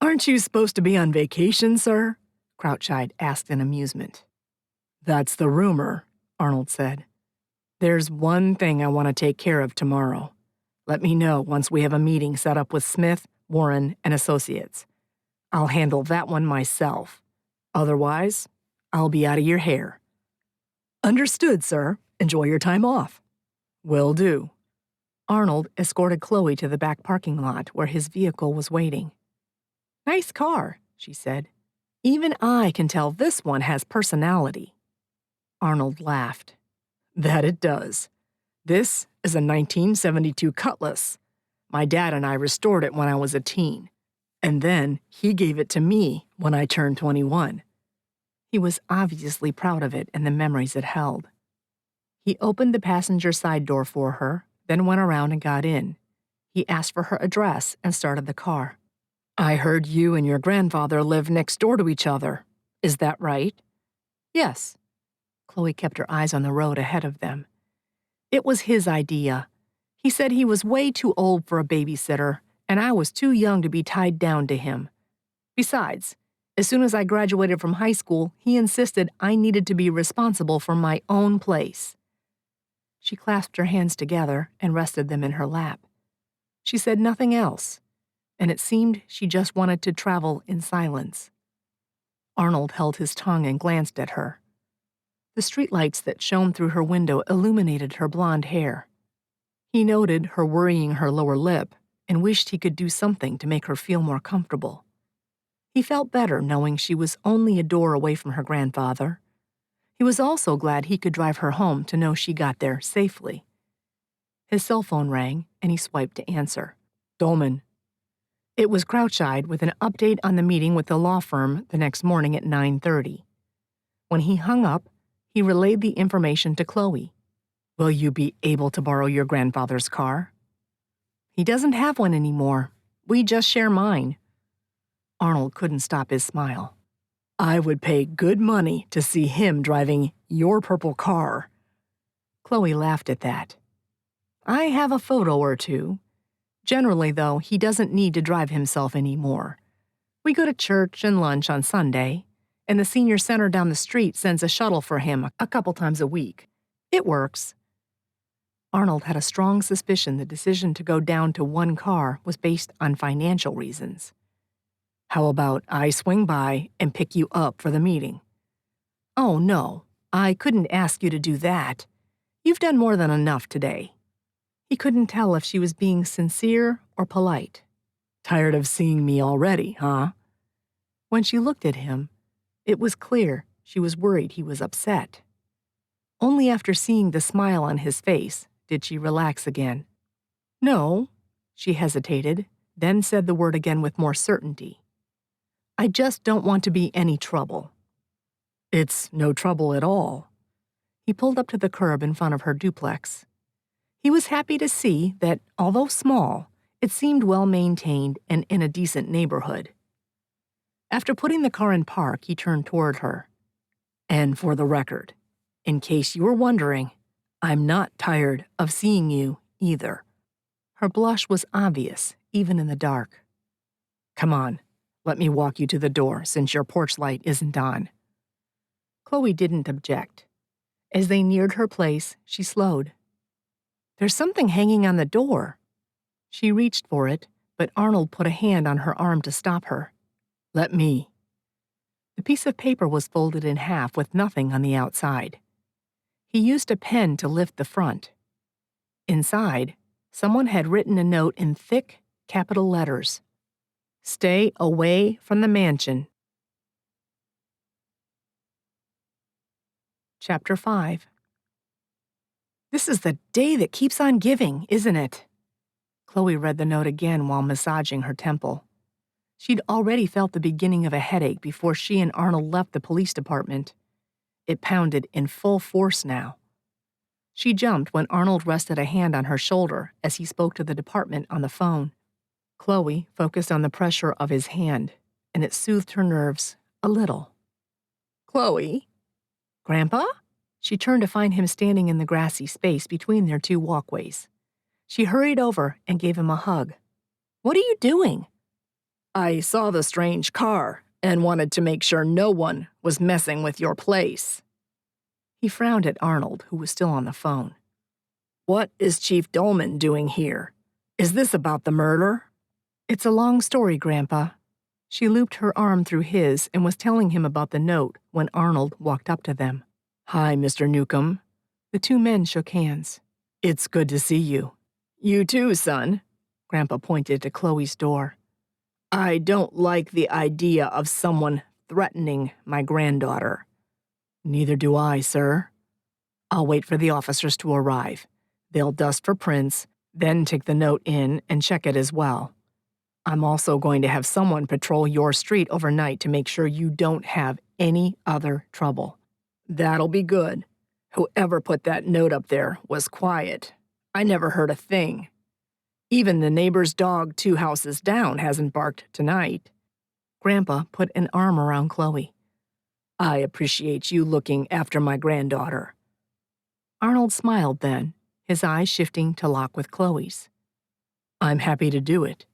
Aren't you supposed to be on vacation, sir? Crouchide asked in amusement. That's the rumor, Arnold said. There's one thing I want to take care of tomorrow. Let me know once we have a meeting set up with Smith, Warren, and Associates. I'll handle that one myself. Otherwise, I'll be out of your hair. Understood, sir. Enjoy your time off. Will do. Arnold escorted Chloe to the back parking lot where his vehicle was waiting. Nice car, she said. Even I can tell this one has personality. Arnold laughed. That it does. This is a 1972 Cutlass. My dad and I restored it when I was a teen. And then he gave it to me when I turned 21. He was obviously proud of it and the memories it held. He opened the passenger side door for her, then went around and got in. He asked for her address and started the car. I heard you and your grandfather live next door to each other. Is that right? Yes. Chloe kept her eyes on the road ahead of them. It was his idea. He said he was way too old for a babysitter, and I was too young to be tied down to him. Besides, as soon as I graduated from high school, he insisted I needed to be responsible for my own place. She clasped her hands together and rested them in her lap. She said nothing else, and it seemed she just wanted to travel in silence. Arnold held his tongue and glanced at her. The streetlights that shone through her window illuminated her blonde hair. He noted her worrying her lower lip and wished he could do something to make her feel more comfortable. He felt better knowing she was only a door away from her grandfather. He was also glad he could drive her home to know she got there safely. His cell phone rang, and he swiped to answer. Dolman. It was Crouchide with an update on the meeting with the law firm the next morning at 9:30. When he hung up, he relayed the information to Chloe. Will you be able to borrow your grandfather's car? He doesn't have one anymore. We just share mine. Arnold couldn't stop his smile. I would pay good money to see him driving your purple car. Chloe laughed at that. I have a photo or two. Generally, though, he doesn't need to drive himself anymore. We go to church and lunch on Sunday, and the senior center down the street sends a shuttle for him a couple times a week. It works. Arnold had a strong suspicion the decision to go down to one car was based on financial reasons. How about I swing by and pick you up for the meeting? Oh, no, I couldn't ask you to do that. You've done more than enough today. He couldn't tell if she was being sincere or polite. Tired of seeing me already, huh? When she looked at him, it was clear she was worried he was upset. Only after seeing the smile on his face did she relax again. No, she hesitated, then said the word again with more certainty. I just don't want to be any trouble. It's no trouble at all. He pulled up to the curb in front of her duplex. He was happy to see that, although small, it seemed well-maintained and in a decent neighborhood. After putting the car in park, he turned toward her. And for the record, in case you were wondering, I'm not tired of seeing you either. Her blush was obvious, even in the dark. Come on, let me walk you to the door since your porch light isn't on. Chloe didn't object. As they neared her place, she slowed. There's something hanging on the door. She reached for it, but Arnold put a hand on her arm to stop her. Let me. The piece of paper was folded in half with nothing on the outside. He used a pen to lift the front. Inside, someone had written a note in thick, capital letters. Stay away from the mansion. Chapter 5. This is the day that keeps on giving, isn't it? Chloe read the note again while massaging her temple. She'd already felt the beginning of a headache before she and Arnold left the police department. It pounded in full force now. She jumped when Arnold rested a hand on her shoulder as he spoke to the department on the phone. Chloe focused on the pressure of his hand, and it soothed her nerves a little. Chloe? Grandpa? She turned to find him standing in the grassy space between their two walkways. She hurried over and gave him a hug. What are you doing? I saw the strange car and wanted to make sure no one was messing with your place. He frowned at Arnold, who was still on the phone. What is Chief Dolman doing here? Is this about the murder? It's a long story, Grandpa. She looped her arm through his and was telling him about the note when Arnold walked up to them. Hi, Mr. Newcomb. The two men shook hands. It's good to see you. You too, son. Grandpa pointed to Chloe's door. I don't like the idea of someone threatening my granddaughter. Neither do I, sir. I'll wait for the officers to arrive. They'll dust for prints, then take the note in and check it as well. I'm also going to have someone patrol your street overnight to make sure you don't have any other trouble. That'll be good. Whoever put that note up there was quiet. I never heard a thing. Even the neighbor's dog 2 houses down hasn't barked tonight. Grandpa put an arm around Chloe. I appreciate you looking after my granddaughter. Arnold smiled then, his eyes shifting to lock with Chloe's. I'm happy to do it.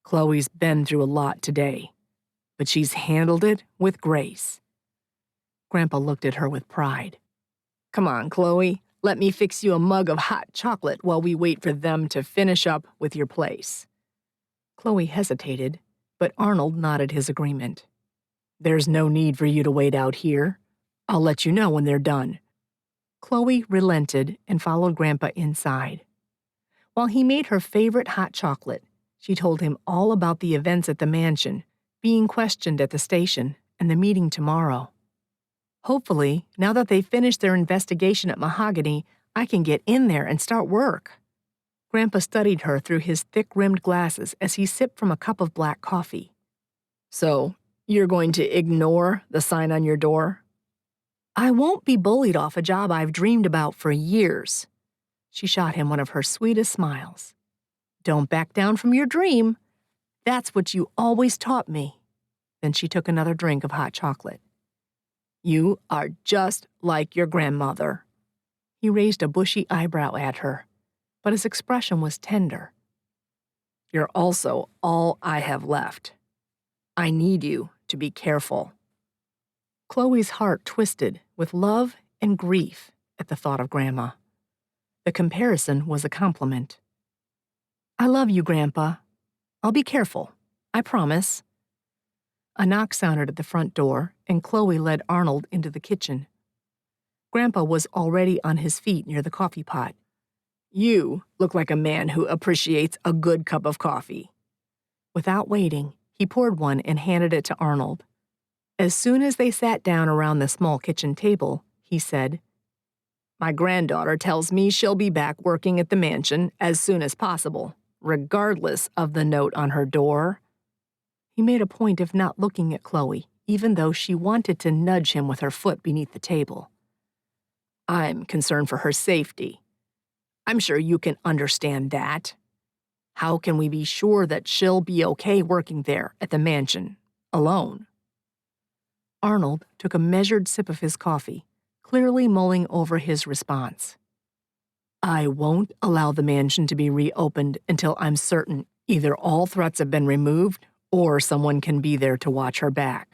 Chloe's been through a lot today, but she's handled it with grace. Grandpa looked at her with pride. Come on, Chloe. Let me fix you a mug of hot chocolate while we wait for them to finish up with your place. Chloe hesitated, but Arnold nodded his agreement. There's no need for you to wait out here. I'll let you know when they're done. Chloe relented and followed Grandpa inside. While he made her favorite hot chocolate, she told him all about the events at the mansion, being questioned at the station, and the meeting tomorrow. Hopefully, now that they've finished their investigation at Mahogany, I can get in there and start work. Grandpa studied her through his thick-rimmed glasses as he sipped from a cup of black coffee. So, you're going to ignore the sign on your door? I won't be bullied off a job I've dreamed about for years. She shot him one of her sweetest smiles. Don't back down from your dream. That's what you always taught me. Then she took another drink of hot chocolate. You are just like your grandmother. He raised a bushy eyebrow at her, but his expression was tender. You're also all I have left. I need you to be careful. Chloe's heart twisted with love and grief at the thought of Grandma. The comparison was a compliment. I love you, Grandpa. I'll be careful. I promise. A knock sounded at the front door, and Chloe led Arnold into the kitchen. Grandpa was already on his feet near the coffee pot. You look like a man who appreciates a good cup of coffee. Without waiting, he poured one and handed it to Arnold. As soon as they sat down around the small kitchen table, he said, My granddaughter tells me she'll be back working at the mansion as soon as possible, regardless of the note on her door. He made a point of not looking at Chloe, even though she wanted to nudge him with her foot beneath the table. I'm concerned for her safety. I'm sure you can understand that. How can we be sure that she'll be okay working there at the mansion, alone? Arnold took a measured sip of his coffee, clearly mulling over his response. I won't allow the mansion to be reopened until I'm certain either all threats have been removed or someone can be there to watch her back.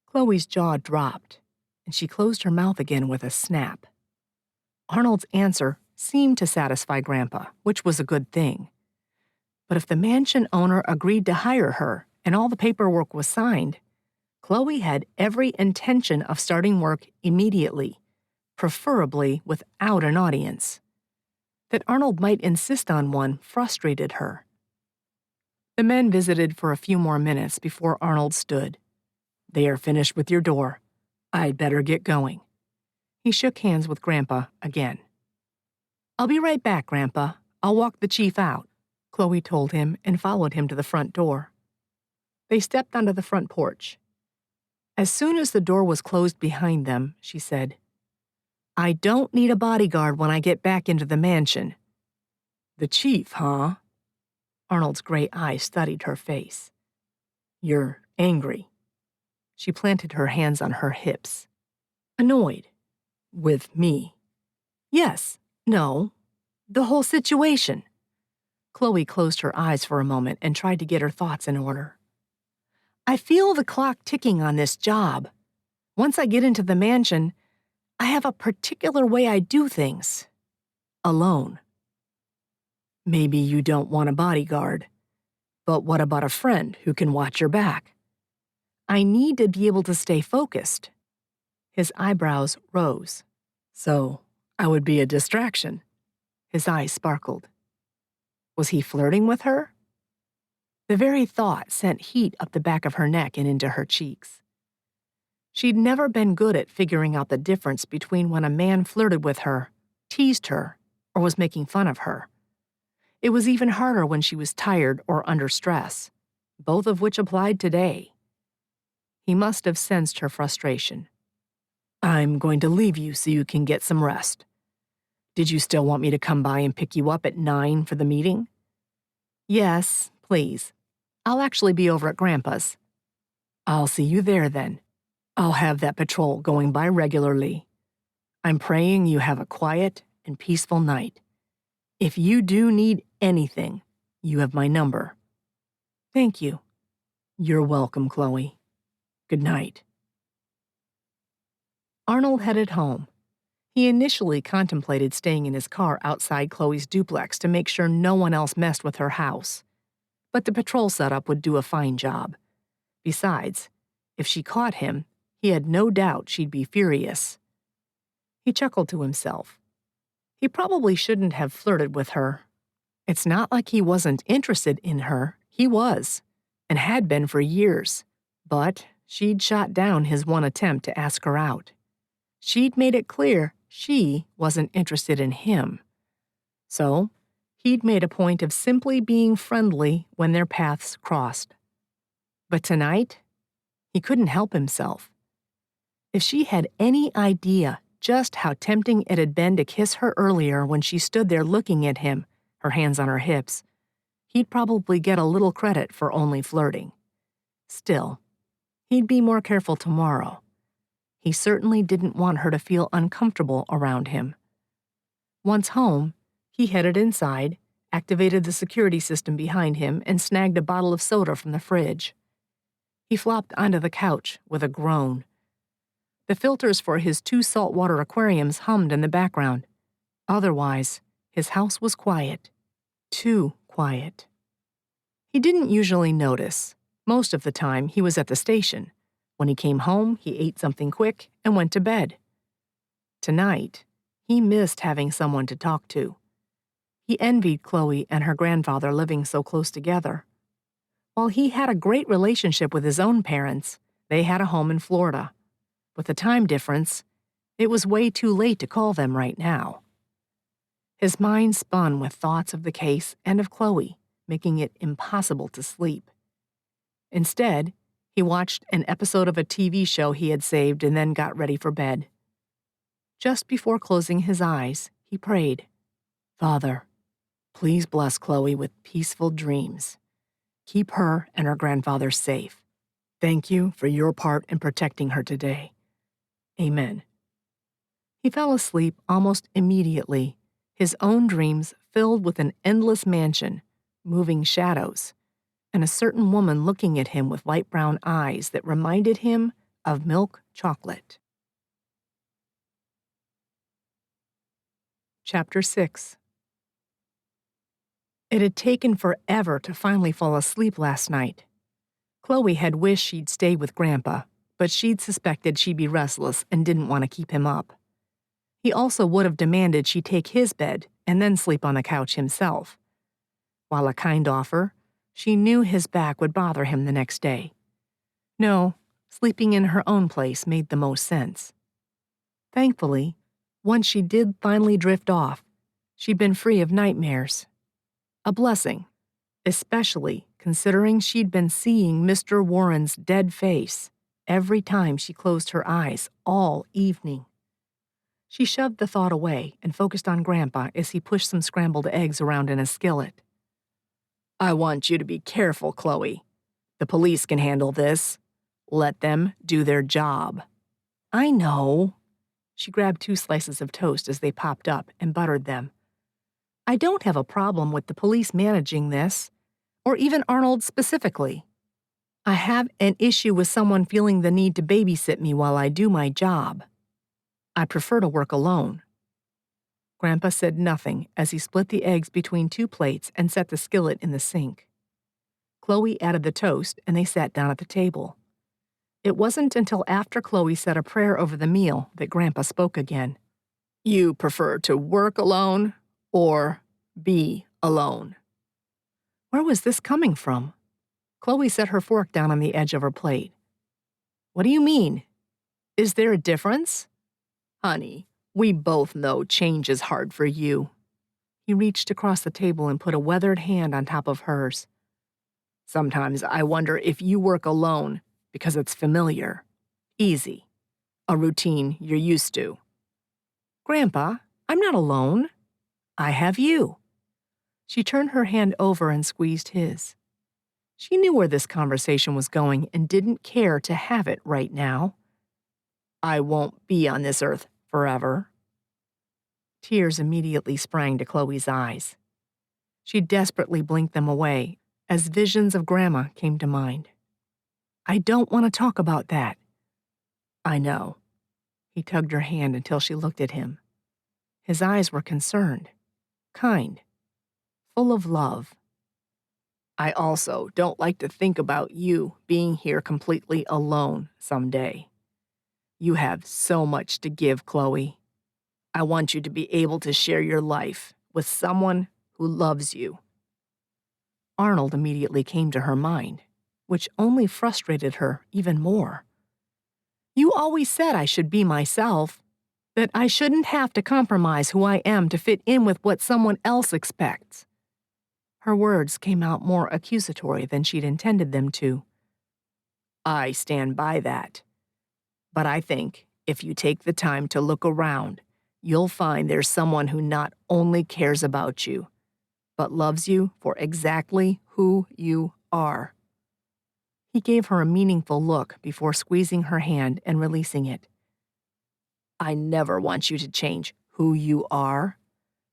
Chloe's jaw dropped, and she closed her mouth again with a snap. Arnold's answer seemed to satisfy Grandpa, which was a good thing. But if the mansion owner agreed to hire her and all the paperwork was signed, Chloe had every intention of starting work immediately, preferably without an audience. That Arnold might insist on one frustrated her. The men visited for a few more minutes before Arnold stood. They are finished with your door. I'd better get going. He shook hands with Grandpa again. I'll be right back, Grandpa. I'll walk the chief out, Chloe told him and followed him to the front door. They stepped onto the front porch. As soon as the door was closed behind them, she said, I don't need a bodyguard when I get back into the mansion. The chief, huh? Arnold's gray eyes studied her face. You're angry. She planted her hands on her hips. Annoyed. With me. Yes. No. The whole situation. Chloe closed her eyes for a moment and tried to get her thoughts in order. I feel the clock ticking on this job. Once I get into the mansion, I have a particular way I do things. Alone. Maybe you don't want a bodyguard. But what about a friend who can watch your back? I need to be able to stay focused. His eyebrows rose. So, I would be a distraction. His eyes sparkled. Was he flirting with her? The very thought sent heat up the back of her neck and into her cheeks. She'd never been good at figuring out the difference between when a man flirted with her, teased her, or was making fun of her. It was even harder when she was tired or under stress, both of which applied today. He must have sensed her frustration. I'm going to leave you so you can get some rest. Did you still want me to come by and pick you up at 9 for the meeting? Yes, please. I'll actually be over at Grandpa's. I'll see you there then. I'll have that patrol going by regularly. I'm praying you have a quiet and peaceful night. If you do need anything, you have my number. Thank you. You're welcome, Chloe. Good night. Arnold headed home. He initially contemplated staying in his car outside Chloe's duplex to make sure no one else messed with her house. But the patrol setup would do a fine job. Besides, if she caught him, he had no doubt she'd be furious. He chuckled to himself. He probably shouldn't have flirted with her. It's not like he wasn't interested in her. He was, and had been for years. But she'd shot down his one attempt to ask her out. She'd made it clear she wasn't interested in him. So, he'd made a point of simply being friendly when their paths crossed. But tonight, he couldn't help himself. If she had any idea just how tempting it had been to kiss her earlier when she stood there looking at him, her hands on her hips, he'd probably get a little credit for only flirting. Still, he'd be more careful tomorrow. He certainly didn't want her to feel uncomfortable around him. Once home, he headed inside, activated the security system behind him, and snagged a bottle of soda from the fridge. He flopped onto the couch with a groan. The filters for his 2 saltwater aquariums hummed in the background. Otherwise, his house was quiet. Too quiet. He didn't usually notice. Most of the time, he was at the station. When he came home, he ate something quick and went to bed. Tonight, he missed having someone to talk to. He envied Chloe and her grandfather living so close together. While he had a great relationship with his own parents, they had a home in Florida. With the time difference, it was way too late to call them right now. His mind spun with thoughts of the case and of Chloe, making it impossible to sleep. Instead, he watched an episode of a TV show he had saved and then got ready for bed. Just before closing his eyes, he prayed, Father, please bless Chloe with peaceful dreams. Keep her and her grandfather safe. Thank you for your part in protecting her today. Amen. He fell asleep almost immediately, his own dreams filled with an endless mansion, moving shadows, and a certain woman looking at him with light brown eyes that reminded him of milk chocolate. Chapter 6. It had taken forever to finally fall asleep last night. Chloe had wished she'd stay with Grandpa, but she'd suspected she'd be restless and didn't want to keep him up. He also would have demanded she take his bed and then sleep on the couch himself. While a kind offer, she knew his back would bother him the next day. No, sleeping in her own place made the most sense. Thankfully, once she did finally drift off, she'd been free of nightmares. A blessing, especially considering she'd been seeing Mr. Warren's dead face every time she closed her eyes all evening. She shoved the thought away and focused on Grandpa as he pushed some scrambled eggs around in a skillet. I want you to be careful, Chloe. The police can handle this. Let them do their job. I know. She grabbed 2 slices of toast as they popped up and buttered them. I don't have a problem with the police managing this, or even Arnold specifically. I have an issue with someone feeling the need to babysit me while I do my job. I prefer to work alone. Grandpa said nothing as he split the eggs between 2 plates and set the skillet in the sink. Chloe added the toast and they sat down at the table. It wasn't until after Chloe said a prayer over the meal that Grandpa spoke again. You prefer to work alone or be alone? Where was this coming from? Chloe set her fork down on the edge of her plate. What do you mean? Is there a difference? Honey, we both know change is hard for you. He reached across the table and put a weathered hand on top of hers. Sometimes I wonder if you work alone because it's familiar, easy, a routine you're used to. Grandpa, I'm not alone. I have you. She turned her hand over and squeezed his. She knew where this conversation was going and didn't care to have it right now. I won't be on this earth forever. Tears immediately sprang to Chloe's eyes. She desperately blinked them away as visions of Grandma came to mind. I don't want to talk about that. I know. He tugged her hand until she looked at him. His eyes were concerned, kind, full of love. I also don't like to think about you being here completely alone someday. You have so much to give, Chloe. I want you to be able to share your life with someone who loves you. Arnold immediately came to her mind, which only frustrated her even more. You always said I should be myself, that I shouldn't have to compromise who I am to fit in with what someone else expects. Her words came out more accusatory than she'd intended them to. I stand by that. But I think if you take the time to look around, you'll find there's someone who not only cares about you, but loves you for exactly who you are. He gave her a meaningful look before squeezing her hand and releasing it. I never want you to change who you are,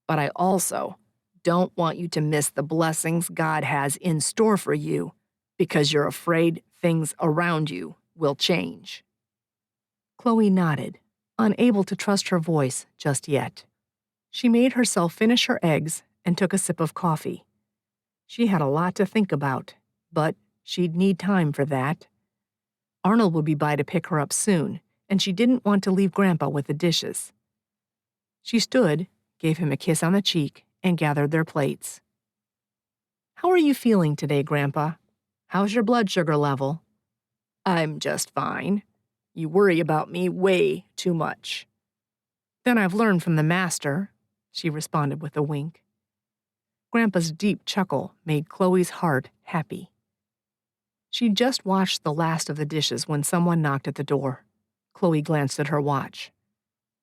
but I also don't want you to miss the blessings God has in store for you because you're afraid things around you will change. Chloe nodded, unable to trust her voice just yet. She made herself finish her eggs and took a sip of coffee. She had a lot to think about, but she'd need time for that. Arnold would be by to pick her up soon, and she didn't want to leave Grandpa with the dishes. She stood, gave him a kiss on the cheek, and gathered their plates. How are you feeling today, Grandpa? How's your blood sugar level? I'm just fine. You worry about me way too much. Then I've learned from the master, she responded with a wink. Grandpa's deep chuckle made Chloe's heart happy. She'd just washed the last of the dishes when someone knocked at the door. Chloe glanced at her watch.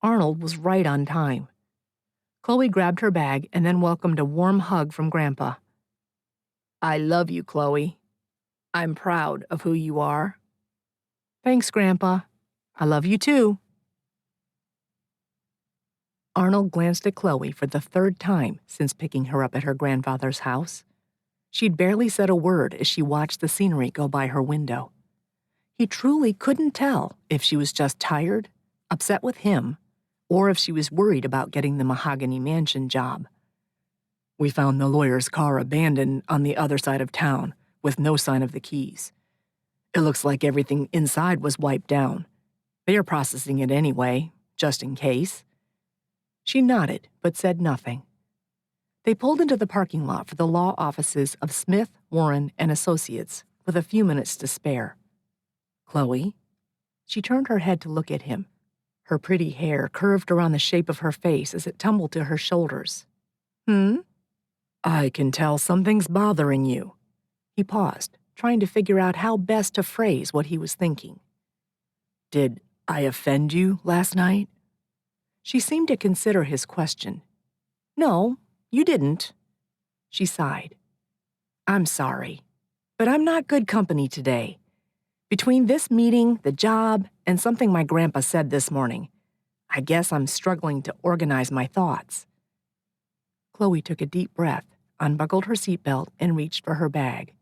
Arnold was right on time. Chloe grabbed her bag and then welcomed a warm hug from Grandpa. I love you, Chloe. I'm proud of who you are. Thanks, Grandpa. I love you too. Arnold glanced at Chloe for the 3rd time since picking her up at her grandfather's house. She'd barely said a word as she watched the scenery go by her window. He truly couldn't tell if she was just tired, upset with him, or if she was worried about getting the Mahogany Mansion job. We found the lawyer's car abandoned on the other side of town, with no sign of the keys. It looks like everything inside was wiped down. They are processing it anyway, just in case. She nodded, but said nothing. They pulled into the parking lot for the law offices of Smith, Warren, and Associates, with a few minutes to spare. Chloe? She turned her head to look at him. Her pretty hair curved around the shape of her face as it tumbled to her shoulders. I can tell something's bothering you. He paused, trying to figure out how best to phrase what he was thinking. Did I offend you last night? She seemed to consider his question. No, you didn't. She sighed. I'm sorry, but I'm not good company today. Between this meeting, the job, and something my grandpa said this morning, I guess I'm struggling to organize my thoughts." Chloe took a deep breath, unbuckled her seatbelt, and reached for her bag.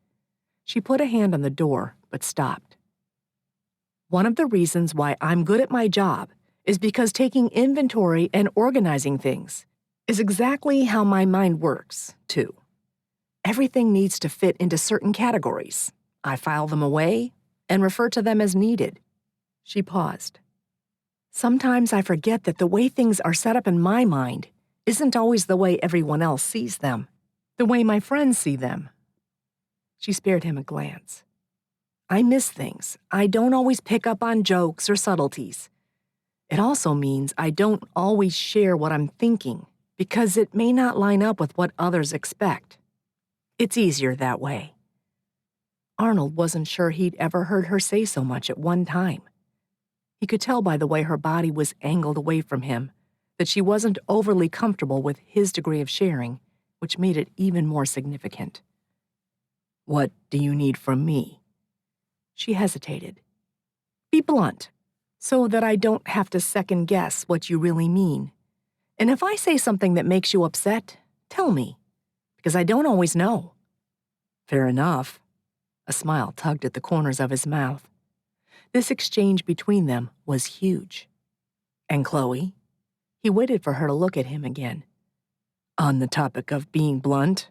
She put a hand on the door, but stopped. "One of the reasons why I'm good at my job is because taking inventory and organizing things is exactly how my mind works, too. Everything needs to fit into certain categories. I file them away and refer to them as needed." She paused. "Sometimes I forget that the way things are set up in my mind isn't always the way everyone else sees them, the way my friends see them." She spared him a glance. "I miss things. I don't always pick up on jokes or subtleties. It also means I don't always share what I'm thinking because it may not line up with what others expect. It's easier that way." Arnold wasn't sure he'd ever heard her say so much at one time. He could tell by the way her body was angled away from him that she wasn't overly comfortable with his degree of sharing, which made it even more significant. "What do you need from me?" She hesitated. "Be blunt, so that I don't have to second-guess what you really mean. And if I say something that makes you upset, tell me, because I don't always know." "Fair enough." A smile tugged at the corners of his mouth. This exchange between them was huge. "And Chloe?" He waited for her to look at him again. "On the topic of being blunt,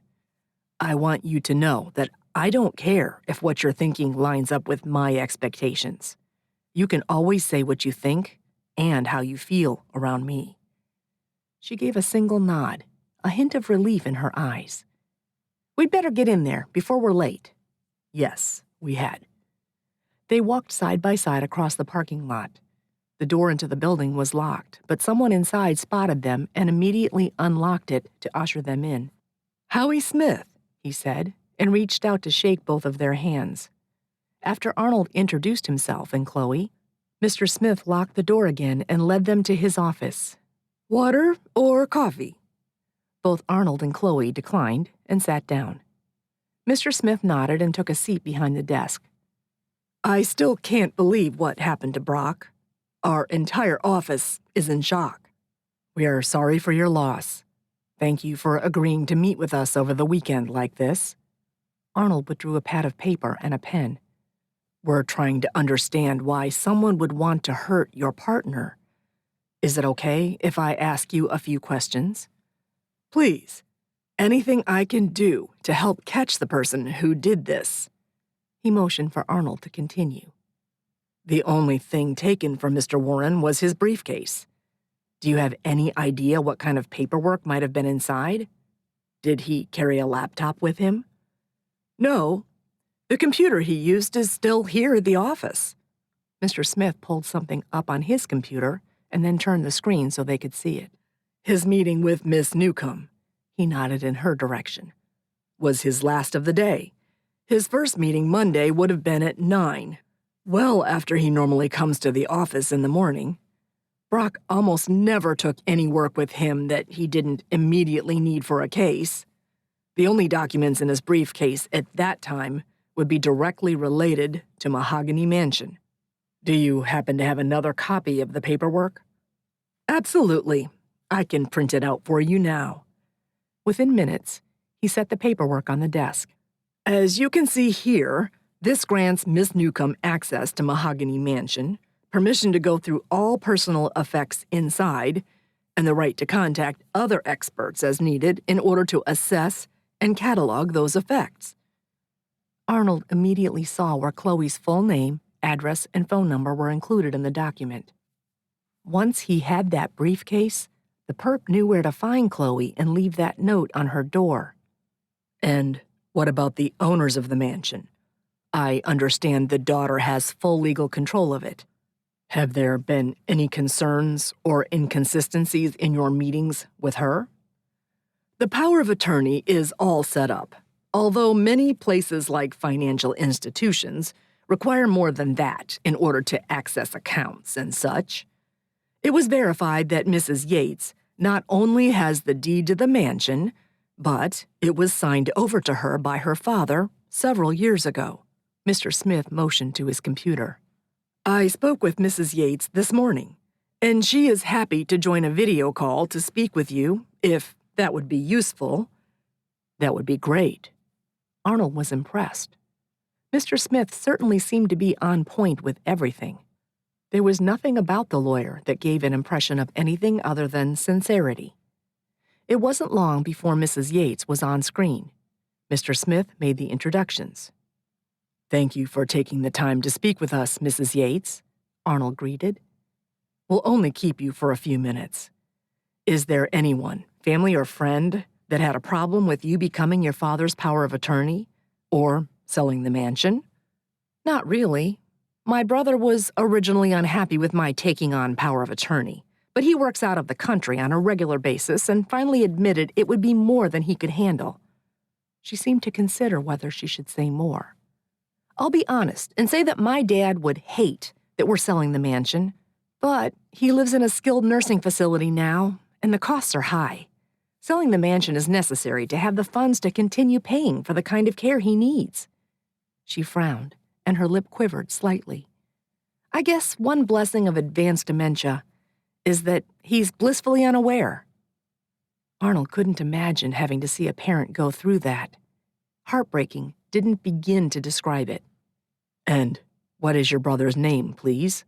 I want you to know that I don't care if what you're thinking lines up with my expectations. You can always say what you think and how you feel around me." She gave a single nod, a hint of relief in her eyes. "We'd better get in there before we're late." Yes, we had. They walked side by side across the parking lot. The door into the building was locked, but someone inside spotted them and immediately unlocked it to usher them in. "Howie Smith," he said, and reached out to shake both of their hands. After Arnold introduced himself and Chloe, Mr. Smith locked the door again and led them to his office. "Water or coffee?" Both Arnold and Chloe declined and sat down. Mr. Smith nodded and took a seat behind the desk. "I still can't believe what happened to Brock. Our entire office is in shock. We are sorry for your loss. Thank you for agreeing to meet with us over the weekend like this." Arnold withdrew a pad of paper and a pen. "We're trying to understand why someone would want to hurt your partner. Is it okay if I ask you a few questions?" "Please. Anything I can do to help catch the person who did this." He motioned for Arnold to continue. "The only thing taken from Mr. Warren was his briefcase. Do you have any idea what kind of paperwork might have been inside? Did he carry a laptop with him?" "No. The computer he used is still here at the office." Mr. Smith pulled something up on his computer and then turned the screen so they could see it. "His meeting with Miss Newcomb," he nodded in her direction, "was his last of the day. His first meeting Monday would have been at 9, well after he normally comes to the office in the morning. Brock almost never took any work with him that he didn't immediately need for a case. The only documents in his briefcase at that time would be directly related to Mahogany Mansion. Do you happen to have another copy of the paperwork?" "Absolutely. I can print it out for you now." Within minutes, he set the paperwork on the desk. "As you can see here, this grants Miss Newcomb access to Mahogany Mansion, permission to go through all personal effects inside, and the right to contact other experts as needed in order to assess and catalog those effects." Arnold immediately saw where Chloe's full name, address, and phone number were included in the document. Once he had that briefcase, the perp knew where to find Chloe and leave that note on her door. "And what about the owners of the mansion? I understand the daughter has full legal control of it. Have there been any concerns or inconsistencies in your meetings with her?" "The power of attorney is all set up, although many places like financial institutions require more than that in order to access accounts and such. It was verified that Mrs. Yates not only has the deed to the mansion, but it was signed over to her by her father several years ago." Mr. Smith motioned to his computer. "I spoke with Mrs. Yates this morning, And she is happy to join a video call to speak with you, if that would be useful. That would be great. Arnold was impressed. Mr. Smith certainly seemed to be on point with everything. There was nothing about the lawyer that gave an impression of anything other than sincerity. It wasn't long before Mrs. Yates was on screen. Mr. Smith made the introductions. "Thank you for taking the time to speak with us, Mrs. Yates," Arnold greeted. "We'll only keep you for a few minutes. Is there anyone, family or friend, that had a problem with you becoming your father's power of attorney? Or selling the mansion?" "Not really. My brother was originally unhappy with my taking on power of attorney, but he works out of the country on a regular basis and finally admitted it would be more than he could handle." She seemed to consider whether she should say more. "I'll be honest and say that my dad would hate that we're selling the mansion, but he lives in a skilled nursing facility now, and the costs are high. Selling the mansion is necessary to have the funds to continue paying for the kind of care he needs." She frowned, and her lip quivered slightly. "I guess one blessing of advanced dementia is that he's blissfully unaware." Arnold couldn't imagine having to see a parent go through that. Heartbreaking didn't begin to describe it. "And what is your brother's name, please?"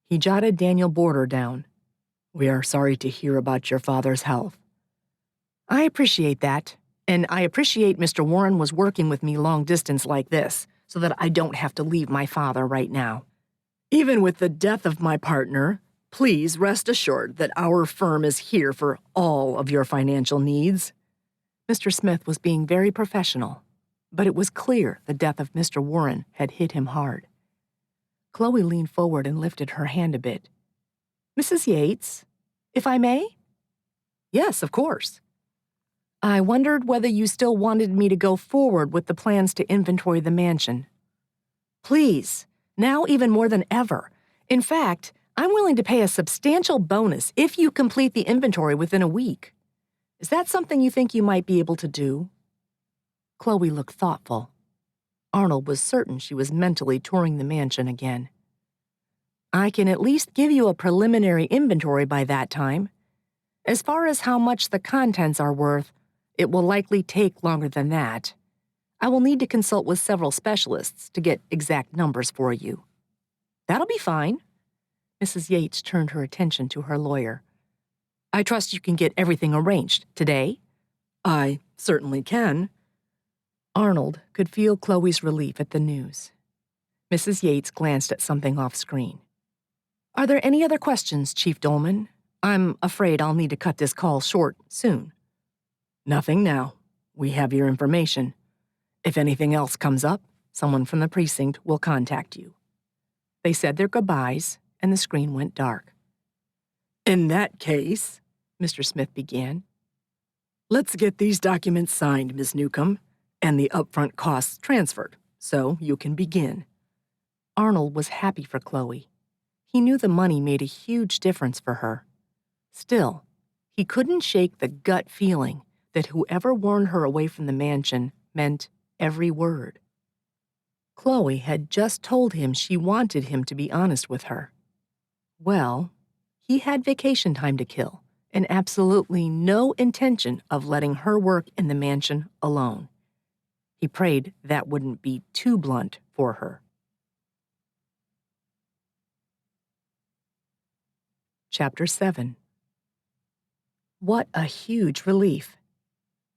He jotted Daniel Border down. "We are sorry to hear about your father's health." "I appreciate that, and I appreciate Mr. Warren was working with me long distance like this, so that I don't have to leave my father right now. Even with the death of my partner, please rest assured that our firm is here for all of your financial needs." Mr. Smith was being very professional, but it was clear the death of Mr. Warren had hit him hard. Chloe leaned forward and lifted her hand a bit. "Mrs. Yates, if I may?" "Yes, of course." "I wondered whether you still wanted me to go forward with the plans to inventory the mansion." "Please, now even more than ever. In fact, I'm willing to pay a substantial bonus if you complete the inventory within a week. Is that something you think you might be able to do?" Chloe looked thoughtful. Arnold was certain she was mentally touring the mansion again. "I can at least give you a preliminary inventory by that time. As far as how much the contents are worth, it will likely take longer than that. I will need to consult with several specialists to get exact numbers for you." "That'll be fine." Mrs. Yates turned her attention to her lawyer. "I trust you can get everything arranged today?" "I certainly can." Arnold could feel Chloe's relief at the news. Mrs. Yates glanced at something off screen. "Are there any other questions, Chief Dolman? I'm afraid I'll need to cut this call short soon." "Nothing now. We have your information. If anything else comes up, someone from the precinct will contact you." They said their goodbyes, and the screen went dark. "In that case," Mr. Smith began, "let's get these documents signed, Ms. Newcomb, and the upfront costs transferred, so you can begin." Arnold was happy for Chloe. He knew the money made a huge difference for her. Still, he couldn't shake the gut feeling that whoever warned her away from the mansion meant every word. Chloe had just told him she wanted him to be honest with her. Well, he had vacation time to kill and absolutely no intention of letting her work in the mansion alone. He prayed that wouldn't be too blunt for her. Chapter 7. What a huge relief.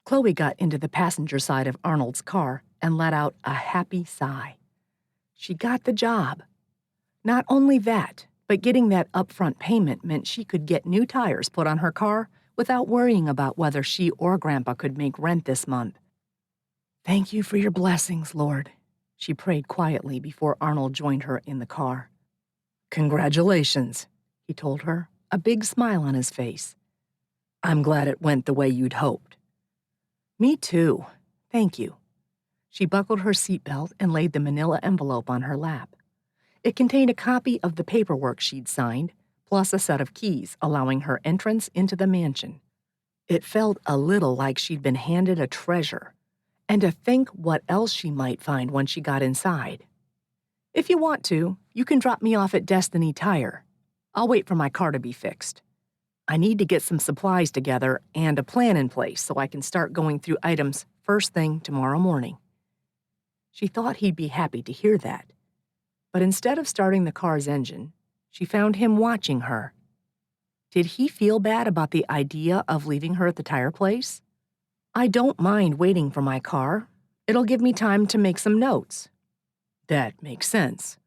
Chloe got into the passenger side of Arnold's car and let out a happy sigh. She got the job. Not only that, but getting that upfront payment meant she could get new tires put on her car without worrying about whether she or Grandpa could make rent this month. "Thank you for your blessings, Lord," she prayed quietly before Arnold joined her in the car. "Congratulations," he told her, a big smile on his face. "I'm glad it went the way you'd hoped." "Me too. Thank you." She buckled her seatbelt and laid the manila envelope on her lap. It contained a copy of the paperwork she'd signed, plus a set of keys allowing her entrance into the mansion. It felt a little like she'd been handed a treasure, and to think what else she might find when she got inside. "If you want to, you can drop me off at Destiny Tire. I'll wait for my car to be fixed. I need to get some supplies together and a plan in place so I can start going through items first thing tomorrow morning." She thought he'd be happy to hear that, but instead of starting the car's engine, she found him watching her. Did he feel bad about the idea of leaving her at the tire place? "I don't mind waiting for my car. It'll give me time to make some notes." "That makes sense."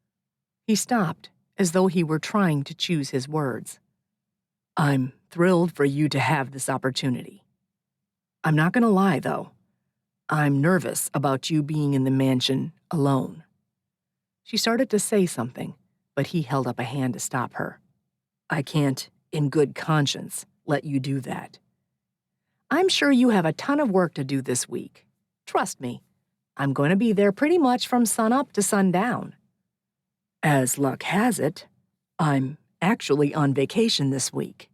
He stopped, as though he were trying to choose his words. "I'm thrilled for you to have this opportunity. I'm not going to lie, though. I'm nervous about you being in the mansion alone." She started to say something, but he held up a hand to stop her. "I can't, in good conscience, let you do that. I'm sure you have a ton of work to do this week. Trust me, I'm going to be there pretty much from sunup to sundown. As luck has it, I'm actually on vacation this week."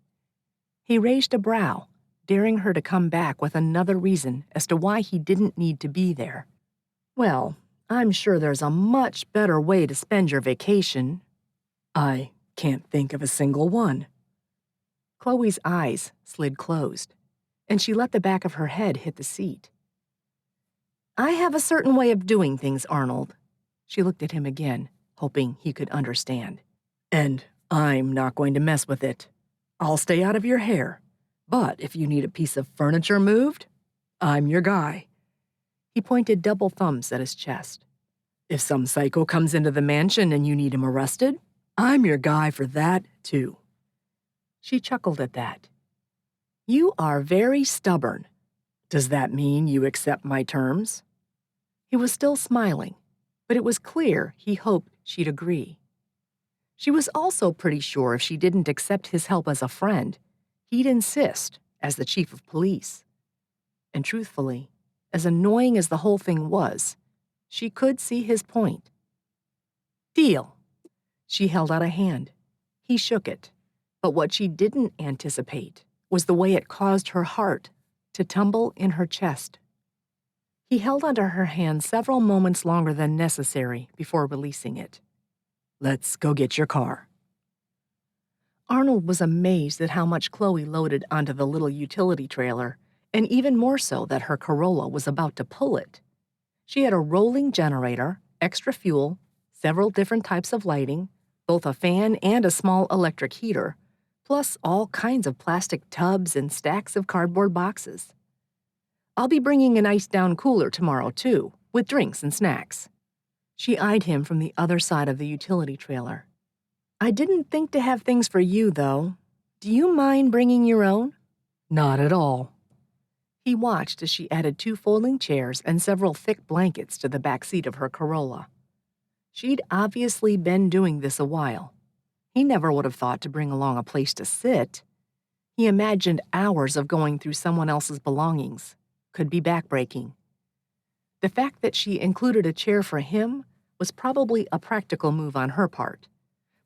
He raised a brow, daring her to come back with another reason as to why he didn't need to be there. "Well, I'm sure there's a much better way to spend your vacation." "I can't think of a single one." Chloe's eyes slid closed, and she let the back of her head hit the seat. "I have a certain way of doing things, Arnold." She looked at him again, hoping he could understand. "And I'm not going to mess with it. I'll stay out of your hair. But if you need a piece of furniture moved, I'm your guy." He pointed double thumbs at his chest. "If some psycho comes into the mansion and you need him arrested, I'm your guy for that, too." She chuckled at that. "You are very stubborn. Does that mean you accept my terms?" He was still smiling, but it was clear he hoped she'd agree. She was also pretty sure if she didn't accept his help as a friend, he'd insist as the chief of police. And truthfully, as annoying as the whole thing was, she could see his point. "Deal." She held out a hand. He shook it, but what she didn't anticipate was the way it caused her heart to tumble in her chest. He held onto her hand several moments longer than necessary before releasing it. "Let's go get your car." Arnold was amazed at how much Chloe loaded onto the little utility trailer, and even more so that her Corolla was about to pull it. She had a rolling generator, extra fuel, several different types of lighting, both a fan and a small electric heater, plus all kinds of plastic tubs and stacks of cardboard boxes. "I'll be bringing an iced-down cooler tomorrow, too, with drinks and snacks." She eyed him from the other side of the utility trailer. "I didn't think to have things for you, though. Do you mind bringing your own?" "Not at all." He watched as she added 2 folding chairs and several thick blankets to the back seat of her Corolla. She'd obviously been doing this a while. He never would have thought to bring along a place to sit. He imagined hours of going through someone else's belongings could be backbreaking. The fact that she included a chair for him was probably a practical move on her part,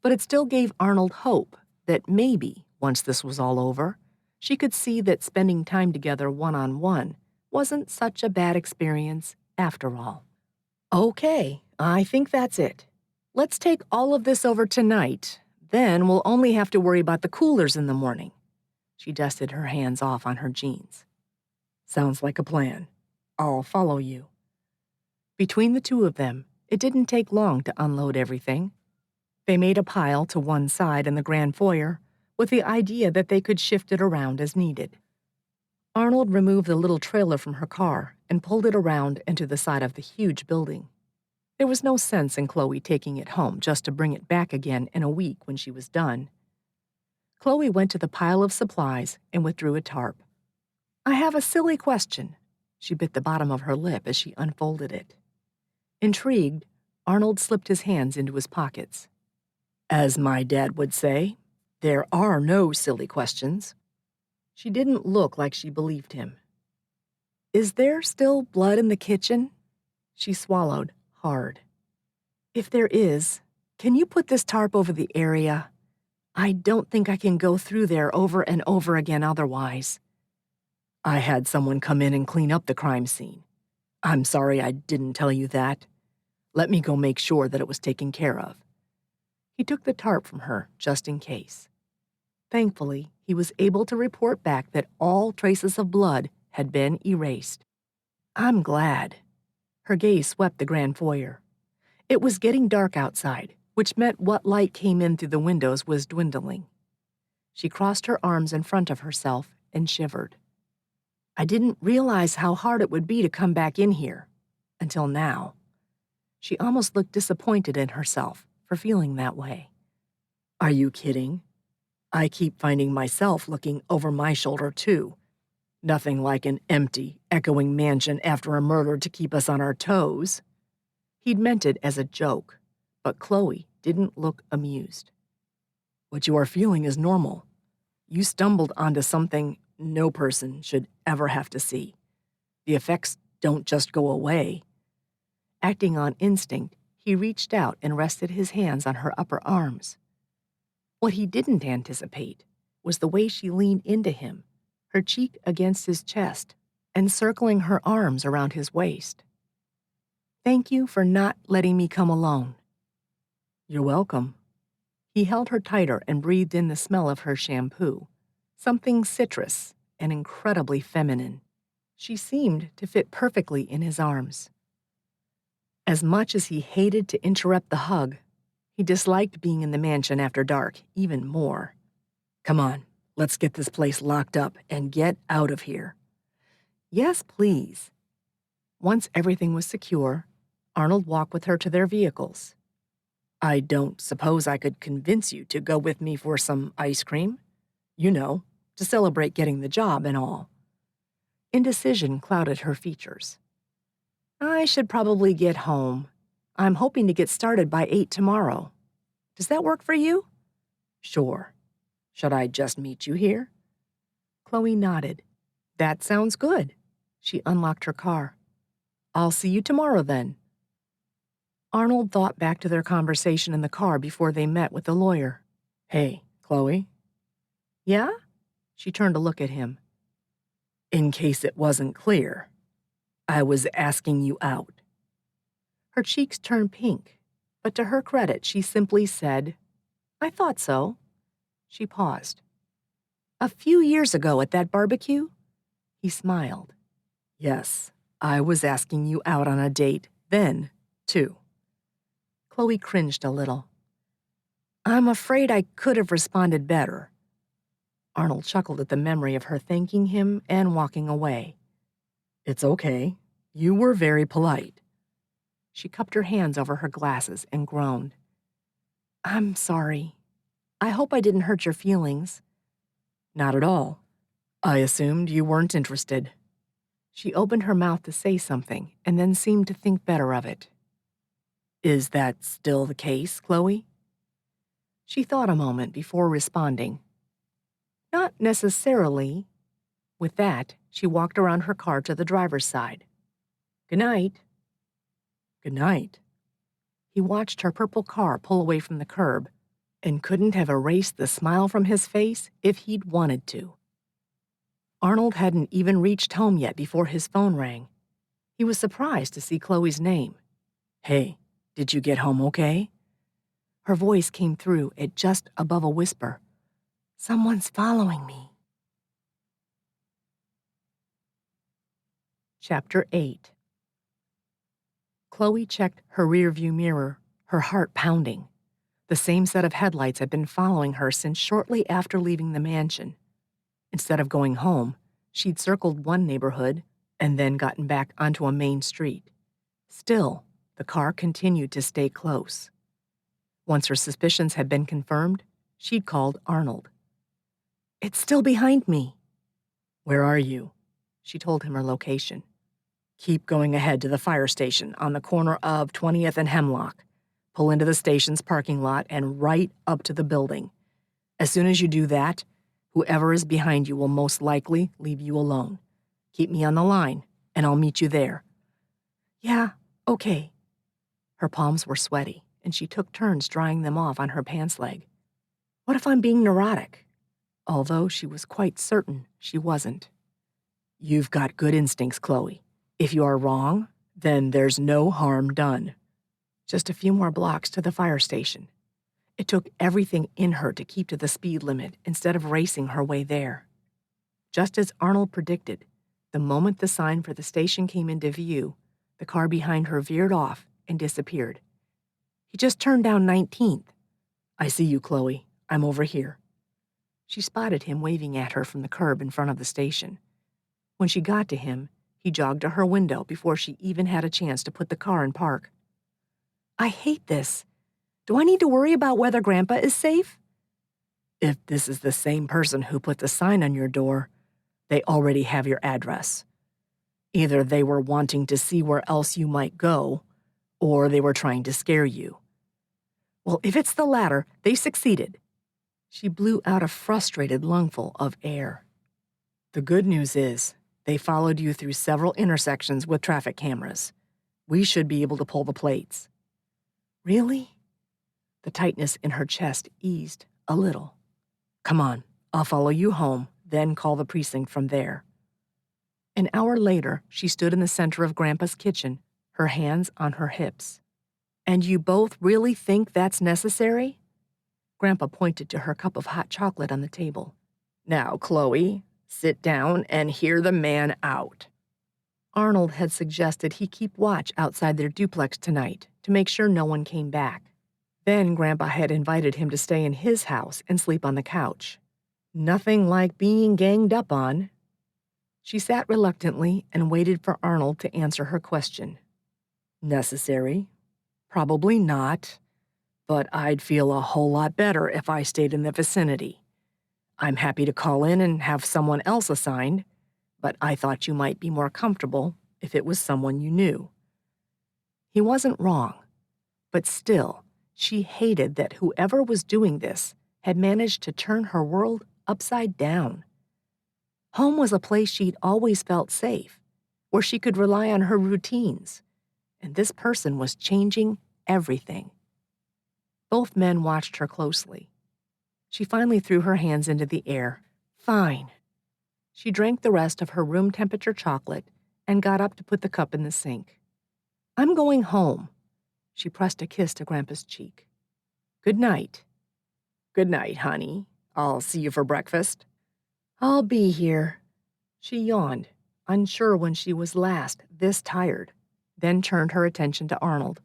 but it still gave Arnold hope that maybe, once this was all over, she could see that spending time together one-on-one wasn't such a bad experience after all. "Okay, I think that's it. Let's take all of this over tonight. Then we'll only have to worry about the coolers in the morning." She dusted her hands off on her jeans. "Sounds like a plan. I'll follow you." Between the two of them, it didn't take long to unload everything. They made a pile to one side in the grand foyer, with the idea that they could shift it around as needed. Arnold removed the little trailer from her car and pulled it around into the side of the huge building. There was no sense in Chloe taking it home just to bring it back again in a week when she was done. Chloe went to the pile of supplies and withdrew a tarp. "I have a silly question." She bit the bottom of her lip as she unfolded it. Intrigued, Arnold slipped his hands into his pockets. "As my dad would say, there are no silly questions." She didn't look like she believed him. "Is there still blood in the kitchen?" She swallowed hard. "If there is, can you put this tarp over the area? I don't think I can go through there over and over again otherwise." "I had someone come in and clean up the crime scene. I'm sorry I didn't tell you that. Let me go make sure that it was taken care of." He took the tarp from her just in case. Thankfully, he was able to report back that all traces of blood had been erased. I'm glad. Her gaze swept the grand foyer. It was getting dark outside, which meant what light came in through the windows was dwindling. She crossed her arms in front of herself and shivered. I didn't realize how hard it would be to come back in here, until now. She almost looked disappointed in herself for feeling that way. Are you kidding? I keep finding myself looking over my shoulder, too. Nothing like an empty, echoing mansion after a murder to keep us on our toes. He'd meant it as a joke, but Chloe didn't look amused. What you are feeling is normal. You stumbled onto something no person should ever have to see. The effects don't just go away. Acting on instinct, he reached out and rested his hands on her upper arms. What he didn't anticipate was the way she leaned into him, her cheek against his chest, and circling her arms around his waist. Thank you for not letting me come alone. You're welcome. He held her tighter and breathed in the smell of her shampoo, something citrus and incredibly feminine. She seemed to fit perfectly in his arms. As much as he hated to interrupt the hug, he disliked being in the mansion after dark even more. Come on, let's get this place locked up and get out of here. Yes, please. Once everything was secure, Arnold walked with her to their vehicles. I don't suppose I could convince you to go with me for some ice cream? You know, to celebrate getting the job and all. Indecision clouded her features. I should probably get home. I'm hoping to get started by 8 tomorrow. Does that work for you? Sure. Should I just meet you here? Chloe nodded. That sounds good. She unlocked her car. I'll see you tomorrow then. Arnold thought back to their conversation in the car before they met with the lawyer. Hey, Chloe? Yeah? She turned to look at him. In case it wasn't clear, I was asking you out. Her cheeks turned pink, but to her credit, she simply said, I thought so. She paused. A few years ago at that barbecue? He smiled. Yes, I was asking you out on a date then, too. Chloe cringed a little. I'm afraid I could have responded better. Arnold chuckled at the memory of her thanking him and walking away. It's okay. You were very polite. She cupped her hands over her glasses and groaned. I'm sorry. I hope I didn't hurt your feelings. Not at all. I assumed you weren't interested. She opened her mouth to say something and then seemed to think better of it. Is that still the case, Chloe? She thought a moment before responding. Not necessarily. With that, she walked around her car to the driver's side. Good night. Good night. He watched her purple car pull away from the curb and couldn't have erased the smile from his face if he'd wanted to. Arnold hadn't even reached home yet before his phone rang. He was surprised to see Chloe's name. Hey, did you get home okay? Her voice came through at just above a whisper. Someone's following me. Chapter 8. Chloe checked her rearview mirror, her heart pounding. The same set of headlights had been following her since shortly after leaving the mansion. Instead of going home, she'd circled one neighborhood and then gotten back onto a main street. Still, the car continued to stay close. Once her suspicions had been confirmed, she'd called Arnold. It's still behind me. Where are you? She told him her location. Keep going ahead to the fire station on the corner of 20th and Hemlock. Pull into the station's parking lot and right up to the building. As soon as you do that, whoever is behind you will most likely leave you alone. Keep me on the line, and I'll meet you there. Yeah, okay. Her palms were sweaty, and she took turns drying them off on her pants leg. What if I'm being neurotic? Although she was quite certain she wasn't. You've got good instincts, Chloe. If you are wrong, then there's no harm done. Just a few more blocks to the fire station. It took everything in her to keep to the speed limit instead of racing her way there. Just as Arnold predicted, the moment the sign for the station came into view, the car behind her veered off and disappeared. He just turned down 19th. I see you, Chloe. I'm over here. She spotted him waving at her from the curb in front of the station. When she got to him, he jogged to her window before she even had a chance to put the car in park. I hate this. Do I need to worry about whether Grandpa is safe? If this is the same person who put the sign on your door, they already have your address. Either they were wanting to see where else you might go, or they were trying to scare you. Well, if it's the latter, they succeeded. She blew out a frustrated lungful of air. The good news is, they followed you through several intersections with traffic cameras. We should be able to pull the plates. Really? The tightness in her chest eased a little. Come on, I'll follow you home, then call the precinct from there. An hour later, she stood in the center of Grandpa's kitchen, her hands on her hips. And you both really think that's necessary? Grandpa pointed to her cup of hot chocolate on the table. Now, Chloe, sit down and hear the man out. Arnold had suggested he keep watch outside their duplex tonight to make sure no one came back. Then Grandpa had invited him to stay in his house and sleep on the couch. Nothing like being ganged up on. She sat reluctantly and waited for Arnold to answer her question. Necessary? Probably not. But I'd feel a whole lot better if I stayed in the vicinity. I'm happy to call in and have someone else assigned, but I thought you might be more comfortable if it was someone you knew. He wasn't wrong, but still, she hated that whoever was doing this had managed to turn her world upside down. Home was a place she'd always felt safe, where she could rely on her routines, and this person was changing everything. Both men watched her closely. She finally threw her hands into the air. Fine. She drank the rest of her room temperature chocolate and got up to put the cup in the sink. I'm going home. She pressed a kiss to Grandpa's cheek. Good night. Good night, honey. I'll see you for breakfast. I'll be here. She yawned, unsure when she was last this tired, then turned her attention to Arnold.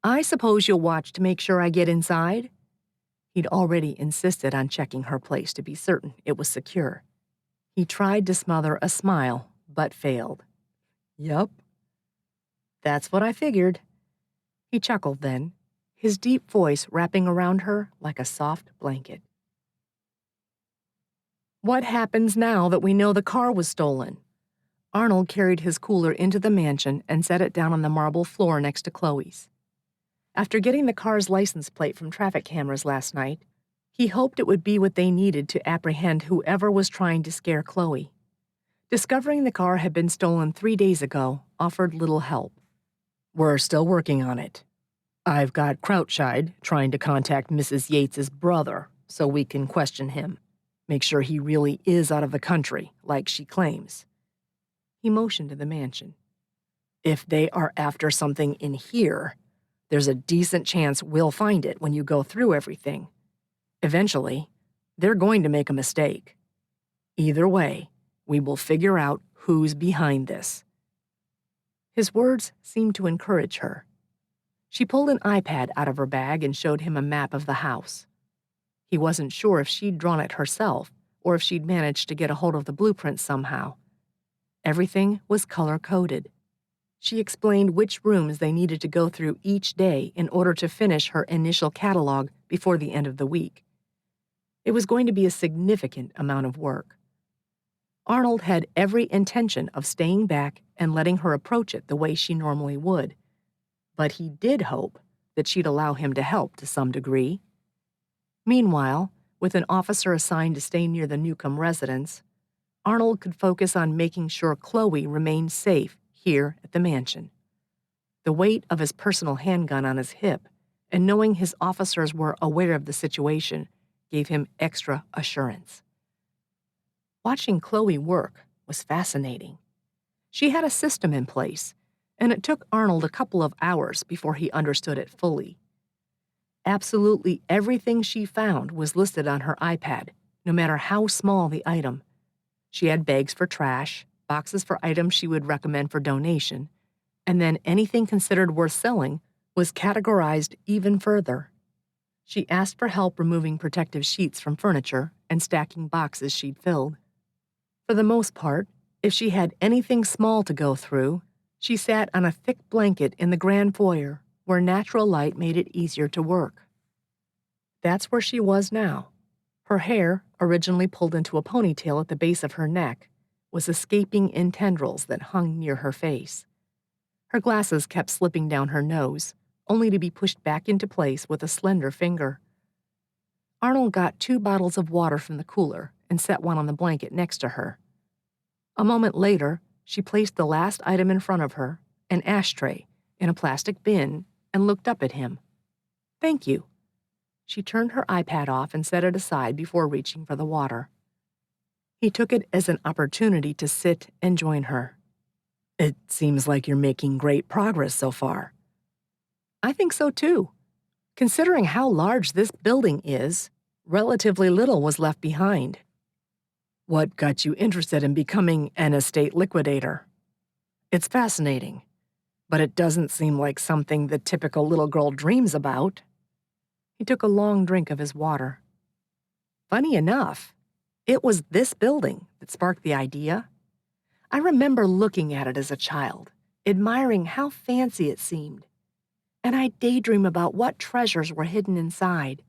I suppose you'll watch to make sure I get inside? He'd already insisted on checking her place to be certain it was secure. He tried to smother a smile, but failed. Yup. That's what I figured. He chuckled then, his deep voice wrapping around her like a soft blanket. What happens now that we know the car was stolen? Arnold carried his cooler into the mansion and set it down on the marble floor next to Chloe's. After getting the car's license plate from traffic cameras last night, he hoped it would be what they needed to apprehend whoever was trying to scare Chloe. Discovering the car had been stolen 3 days ago offered little help. We're still working on it. I've got Crouchside trying to contact Mrs. Yates's brother so we can question him. Make sure he really is out of the country, like she claims. He motioned to the mansion. If they are after something in here, there's a decent chance we'll find it when you go through everything. Eventually, they're going to make a mistake. Either way, we will figure out who's behind this. His words seemed to encourage her. She pulled an iPad out of her bag and showed him a map of the house. He wasn't sure if she'd drawn it herself or if she'd managed to get a hold of the blueprint somehow. Everything was color-coded. She explained which rooms they needed to go through each day in order to finish her initial catalog before the end of the week. It was going to be a significant amount of work. Arnold had every intention of staying back and letting her approach it the way she normally would, but he did hope that she'd allow him to help to some degree. Meanwhile, with an officer assigned to stay near the Newcomb residence, Arnold could focus on making sure Chloe remained safe here at the mansion. The weight of his personal handgun on his hip and knowing his officers were aware of the situation gave him extra assurance. Watching Chloe work was fascinating. She had a system in place, and it took Arnold a couple of hours before he understood it fully. Absolutely everything she found was listed on her iPad, no matter how small the item. She had bags for trash, boxes for items she would recommend for donation, and then anything considered worth selling was categorized even further. She asked for help removing protective sheets from furniture and stacking boxes she'd filled. For the most part, if she had anything small to go through, she sat on a thick blanket in the grand foyer where natural light made it easier to work. That's where she was now. Her hair, originally pulled into a ponytail at the base of her neck, was escaping in tendrils that hung near her face. Her glasses kept slipping down her nose, only to be pushed back into place with a slender finger. Arnold got 2 bottles of water from the cooler and set one on the blanket next to her. A moment later, she placed the last item in front of her, an ashtray, in a plastic bin, and looked up at him. "Thank you." She turned her iPad off and set it aside before reaching for the water. He took it as an opportunity to sit and join her. "It seems like you're making great progress so far." "I think so too. Considering how large this building is, relatively little was left behind." "What got you interested in becoming an estate liquidator?" "It's fascinating, but it doesn't seem like something the typical little girl dreams about." He took a long drink of his water. "Funny enough, it was this building that sparked the idea. I remember looking at it as a child, admiring how fancy it seemed, and I daydream about what treasures were hidden inside.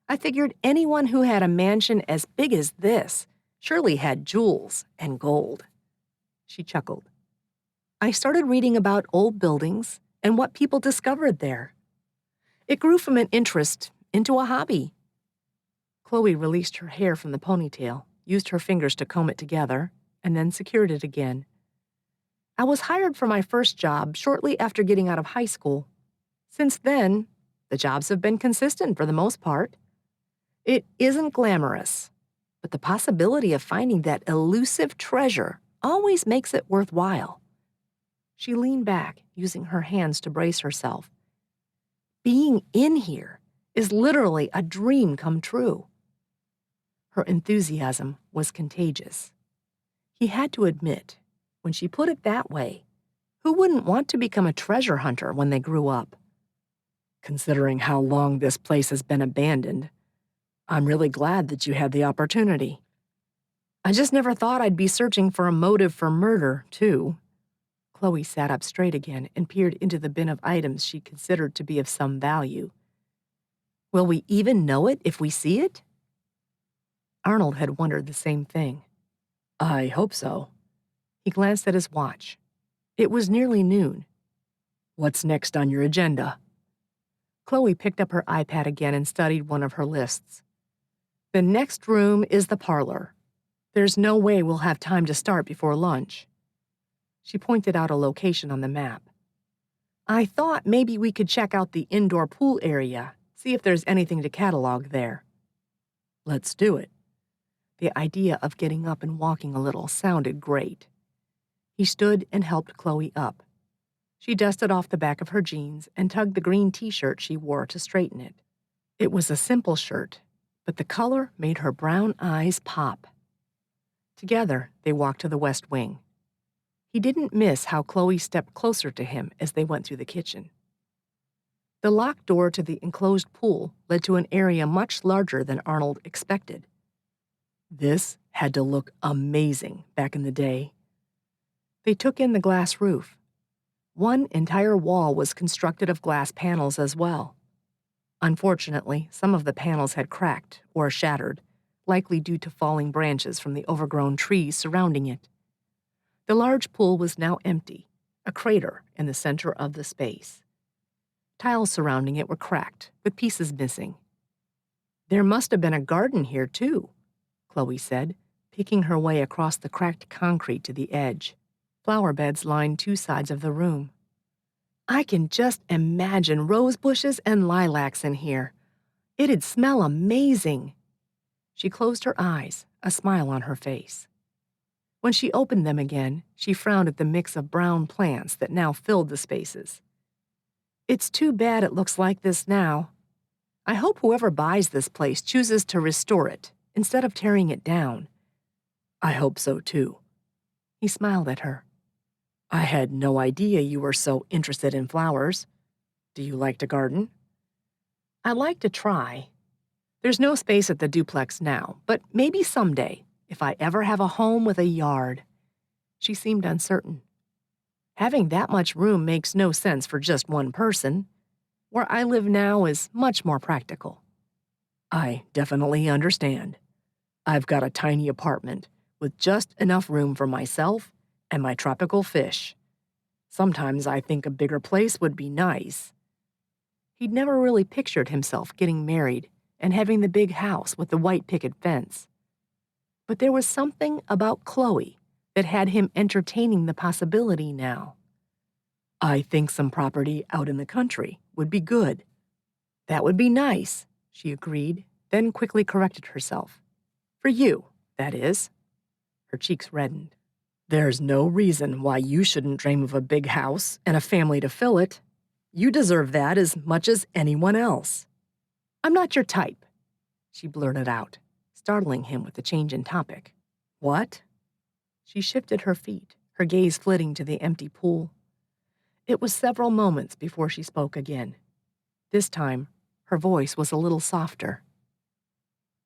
I figured anyone who had a mansion as big as this surely had jewels and gold." She chuckled. "I started reading about old buildings and what people discovered there. It grew from an interest into a hobby." Chloe released her hair from the ponytail, used her fingers to comb it together, and then secured it again. "I was hired for my first job shortly after getting out of high school. Since then, the jobs have been consistent for the most part. It isn't glamorous, but the possibility of finding that elusive treasure always makes it worthwhile." She leaned back, using her hands to brace herself. "Being in here is literally a dream come true." Her enthusiasm was contagious. He had to admit, when she put it that way, who wouldn't want to become a treasure hunter when they grew up? "Considering how long this place has been abandoned, I'm really glad that you had the opportunity." "I just never thought I'd be searching for a motive for murder, too." Chloe sat up straight again and peered into the bin of items she considered to be of some value. "Will we even know it if we see it?" Arnold had wondered the same thing. "I hope so." He glanced at his watch. It was nearly noon. "What's next on your agenda?" Chloe picked up her iPad again and studied one of her lists. "The next room is the parlor. There's no way we'll have time to start before lunch." She pointed out a location on the map. "I thought maybe we could check out the indoor pool area, see if there's anything to catalog there." "Let's do it." The idea of getting up and walking a little sounded great. He stood and helped Chloe up. She dusted off the back of her jeans and tugged the green t-shirt she wore to straighten it. It was a simple shirt, but the color made her brown eyes pop. Together, they walked to the west wing. He didn't miss how Chloe stepped closer to him as they went through the kitchen. The locked door to the enclosed pool led to an area much larger than Arnold expected. This had to look amazing back in the day. They took in the glass roof. One entire wall was constructed of glass panels as well. Unfortunately, some of the panels had cracked or shattered, likely due to falling branches from the overgrown trees surrounding it. The large pool was now empty, a crater in the center of the space. Tiles surrounding it were cracked, with pieces missing. "There must have been a garden here, too," Chloe said, picking her way across the cracked concrete to the edge. Flower beds lined 2 sides of the room. "I can just imagine rose bushes and lilacs in here. It'd smell amazing." She closed her eyes, a smile on her face. When she opened them again, she frowned at the mix of brown plants that now filled the spaces. "It's too bad it looks like this now. I hope whoever buys this place chooses to restore it instead of tearing it down. I hope so, too. He smiled at her. I had no idea you were so interested in flowers. Do you like to garden? I like to try. There's no space at the duplex now, but maybe someday, if I ever have a home with a yard. She seemed uncertain. Having that much room makes no sense for just one person. Where I live now is much more practical. I definitely understand. I've got a tiny apartment with just enough room for myself and my tropical fish. Sometimes I think a bigger place would be nice. He'd never really pictured himself getting married and having the big house with the white picket fence. But there was something about Chloe that had him entertaining the possibility now. I think some property out in the country would be good. That would be nice, she agreed, then quickly corrected herself. For you, that is. Her cheeks reddened. There's no reason why you shouldn't dream of a big house and a family to fill it. You deserve that as much as anyone else. I'm not your type, she blurted out, startling him with the change in topic. What? She shifted her feet, her gaze flitting to the empty pool. It was several moments before she spoke again. This time, her voice was a little softer.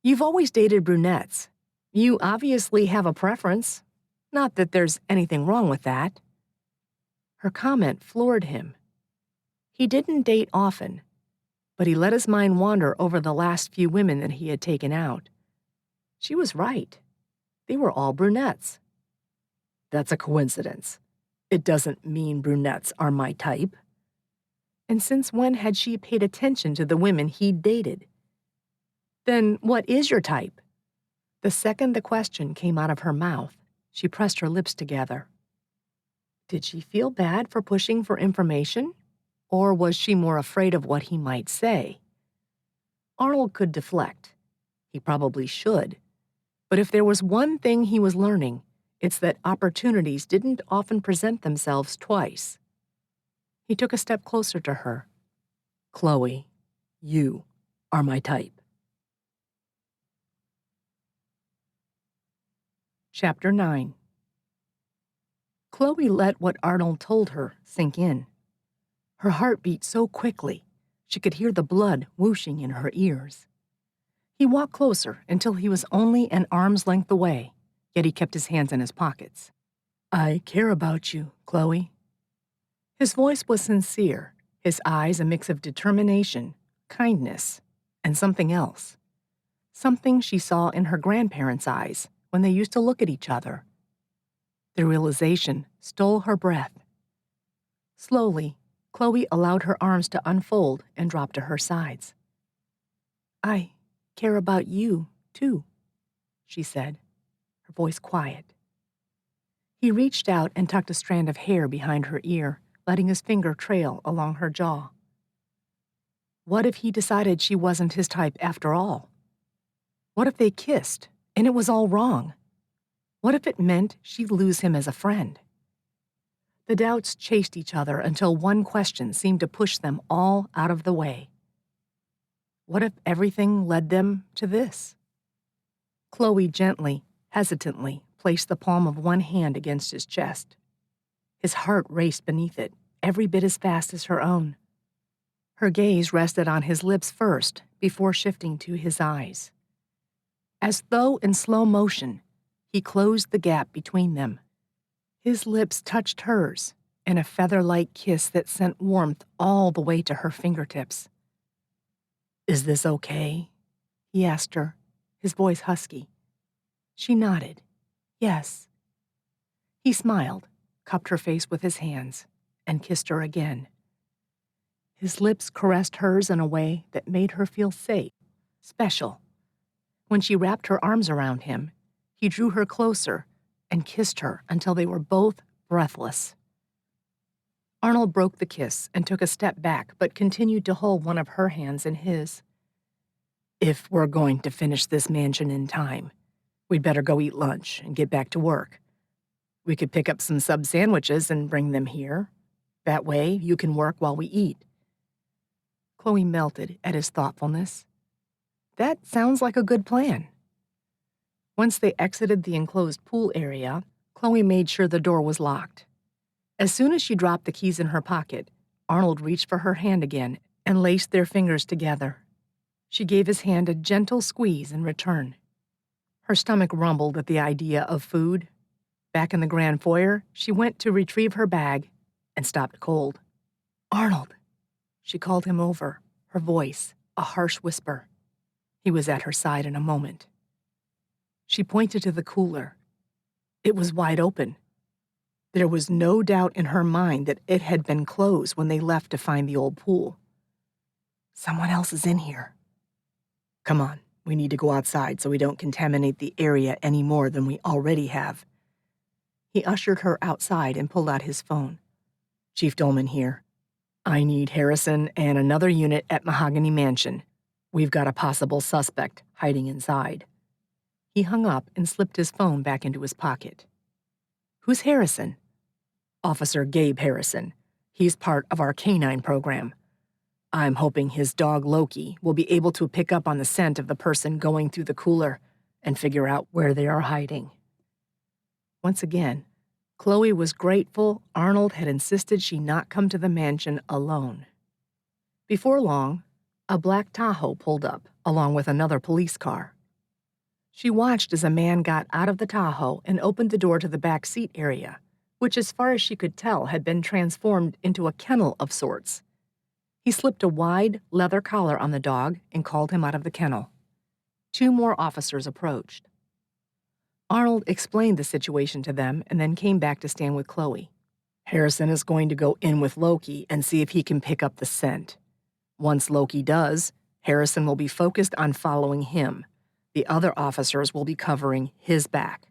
You've always dated brunettes. You obviously have a preference. Not that there's anything wrong with that. Her comment floored him. He didn't date often, but he let his mind wander over the last few women that he had taken out. She was right. They were all brunettes. That's a coincidence. It doesn't mean brunettes are my type. And since when had she paid attention to the women he'd dated? Then what is your type? The second the question came out of her mouth, she pressed her lips together. Did she feel bad for pushing for information? Or was she more afraid of what he might say? Arnold could deflect. He probably should. But if there was one thing he was learning, it's that opportunities didn't often present themselves twice. He took a step closer to her. Chloe, you are my type. Chapter 9. Chloe let what Arnold told her sink in. Her heart beat so quickly, she could hear the blood whooshing in her ears. He walked closer until he was only an arm's length away, yet he kept his hands in his pockets. I care about you, Chloe. His voice was sincere, his eyes a mix of determination, kindness, and something else. Something she saw in her grandparents' eyes when they used to look at each other. The realization stole her breath. Slowly, Chloe allowed her arms to unfold and drop to her sides. I care about you, too, she said, her voice quiet. He reached out and tucked a strand of hair behind her ear, letting his finger trail along her jaw. What if he decided she wasn't his type after all? What if they kissed, and it was all wrong? What if it meant she'd lose him as a friend? The doubts chased each other until one question seemed to push them all out of the way. What if everything led them to this? Chloe gently, hesitantly, placed the palm of one hand against his chest. His heart raced beneath it, every bit as fast as her own. Her gaze rested on his lips first, before shifting to his eyes. As though in slow motion, he closed the gap between them. His lips touched hers in a feather-like kiss that sent warmth all the way to her fingertips. Is this okay? He asked her, his voice husky. She nodded. Yes. He smiled, cupped her face with his hands, and kissed her again. His lips caressed hers in a way that made her feel safe, special. When she wrapped her arms around him, he drew her closer and kissed her until they were both breathless. Arnold broke the kiss and took a step back, but continued to hold one of her hands in his. If we're going to finish this mansion in time, we'd better go eat lunch and get back to work. We could pick up some sub sandwiches and bring them here. That way, you can work while we eat. Chloe melted at his thoughtfulness. That sounds like a good plan. Once they exited the enclosed pool area, Chloe made sure the door was locked. As soon as she dropped the keys in her pocket, Arnold reached for her hand again and laced their fingers together. She gave his hand a gentle squeeze in return. Her stomach rumbled at the idea of food. Back in the grand foyer, she went to retrieve her bag and stopped cold. "Arnold!" She called him over, her voice a harsh whisper. He was at her side in a moment. She pointed to the cooler. It was wide open. There was no doubt in her mind that it had been closed when they left to find the old pool. "Someone else is in here." "Come on, we need to go outside so we don't contaminate the area any more than we already have." He ushered her outside and pulled out his phone. "Chief Dolman here. I need Harrison and another unit at Mahogany Mansion. We've got a possible suspect hiding inside." He hung up and slipped his phone back into his pocket. "Who's Harrison?" "Officer Gabe Harrison. He's part of our canine program. I'm hoping his dog Loki will be able to pick up on the scent of the person going through the cooler and figure out where they are hiding." Once again, Chloe was grateful Arnold had insisted she not come to the mansion alone. Before long, a black Tahoe pulled up, along with another police car. She watched as a man got out of the Tahoe and opened the door to the back seat area, which as far as she could tell had been transformed into a kennel of sorts. He slipped a wide leather collar on the dog and called him out of the kennel. 2 more officers approached. Arnold explained the situation to them and then came back to stand with Chloe. "Harrison is going to go in with Loki and see if he can pick up the scent. Once Loki does, Harrison will be focused on following him. The other officers will be covering his back."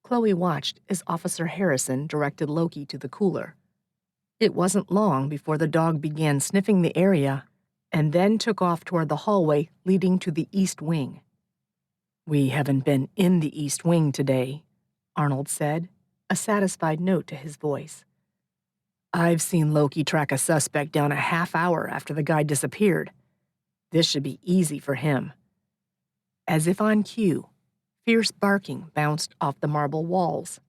Chloe watched as Officer Harrison directed Loki to the cooler. It wasn't long before the dog began sniffing the area and then took off toward the hallway leading to the East Wing. "We haven't been in the East Wing today," Arnold said, a satisfied note to his voice. "I've seen Loki track a suspect down a half hour after the guy disappeared. This should be easy for him." As if on cue, fierce barking bounced off the marble walls.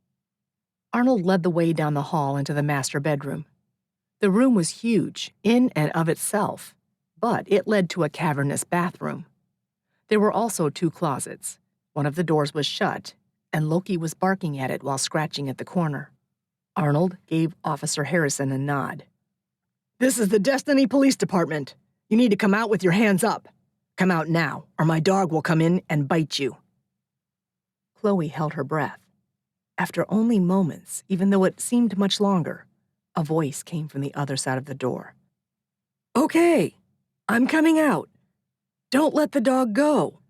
Arnold led the way down the hall into the master bedroom. The room was huge in and of itself, but it led to a cavernous bathroom. There were also 2 closets. One of the doors was shut, and Loki was barking at it while scratching at the corner. Arnold gave Officer Harrison a nod. "This is the Destiny Police Department. You need to come out with your hands up. Come out now, or my dog will come in and bite you." Chloe held her breath. After only moments, even though it seemed much longer, a voice came from the other side of the door. "Okay, I'm coming out. Don't let the dog go."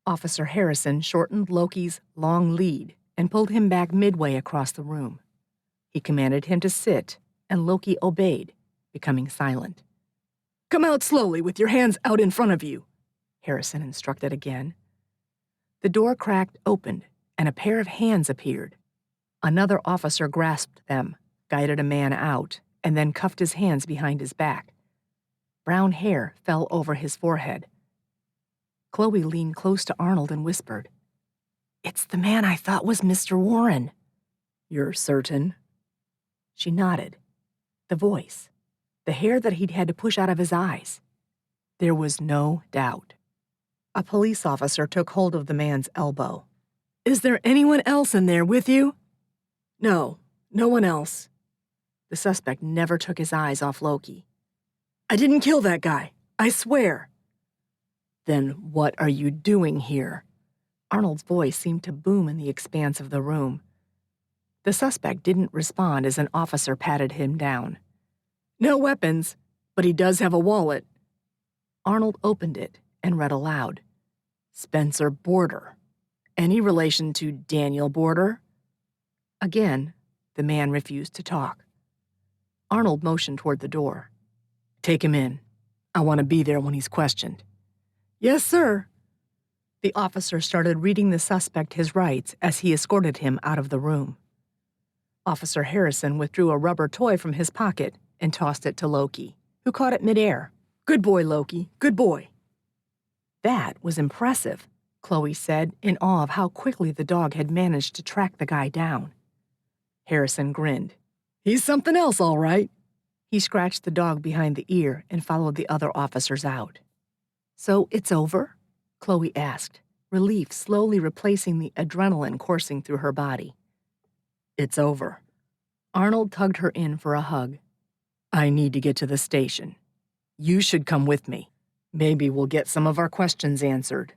Officer Harrison shortened Loki's long lead and pulled him back midway across the room. He commanded him to sit, and Loki obeyed, becoming silent. "Come out slowly with your hands out in front of you," Harrison instructed again. The door cracked open, and a pair of hands appeared. Another officer grasped them, guided a man out, and then cuffed his hands behind his back. Brown hair fell over his forehead. Chloe leaned close to Arnold and whispered, "It's the man I thought was Mr. Warren." "You're certain?" She nodded. The voice, the hair that he'd had to push out of his eyes. There was no doubt. A police officer took hold of the man's elbow. "Is there anyone else in there with you?" "No, no one else." The suspect never took his eyes off Loki. "I didn't kill that guy, I swear." "Then what are you doing here?" Arnold's voice seemed to boom in the expanse of the room. The suspect didn't respond as an officer patted him down. "No weapons, but he does have a wallet." Arnold opened it and read aloud. "Spencer Border. Any relation to Daniel Border?" Again, the man refused to talk. Arnold motioned toward the door. "Take him in. I want to be there when he's questioned." "Yes, sir." The officer started reading the suspect his rights as he escorted him out of the room. Officer Harrison withdrew a rubber toy from his pocket and tossed it to Loki, who caught it midair. Good boy, Loki. Good boy. That was impressive, Chloe said, in awe of how quickly the dog had managed to track the guy down. Harrison grinned. He's something else, all right. He scratched the dog behind the ear and followed the other officers out. So it's over? Chloe asked, relief slowly replacing the adrenaline coursing through her body. It's over. Arnold tugged her in for a hug. I need to get to the station. You should come with me. Maybe we'll get some of our questions answered.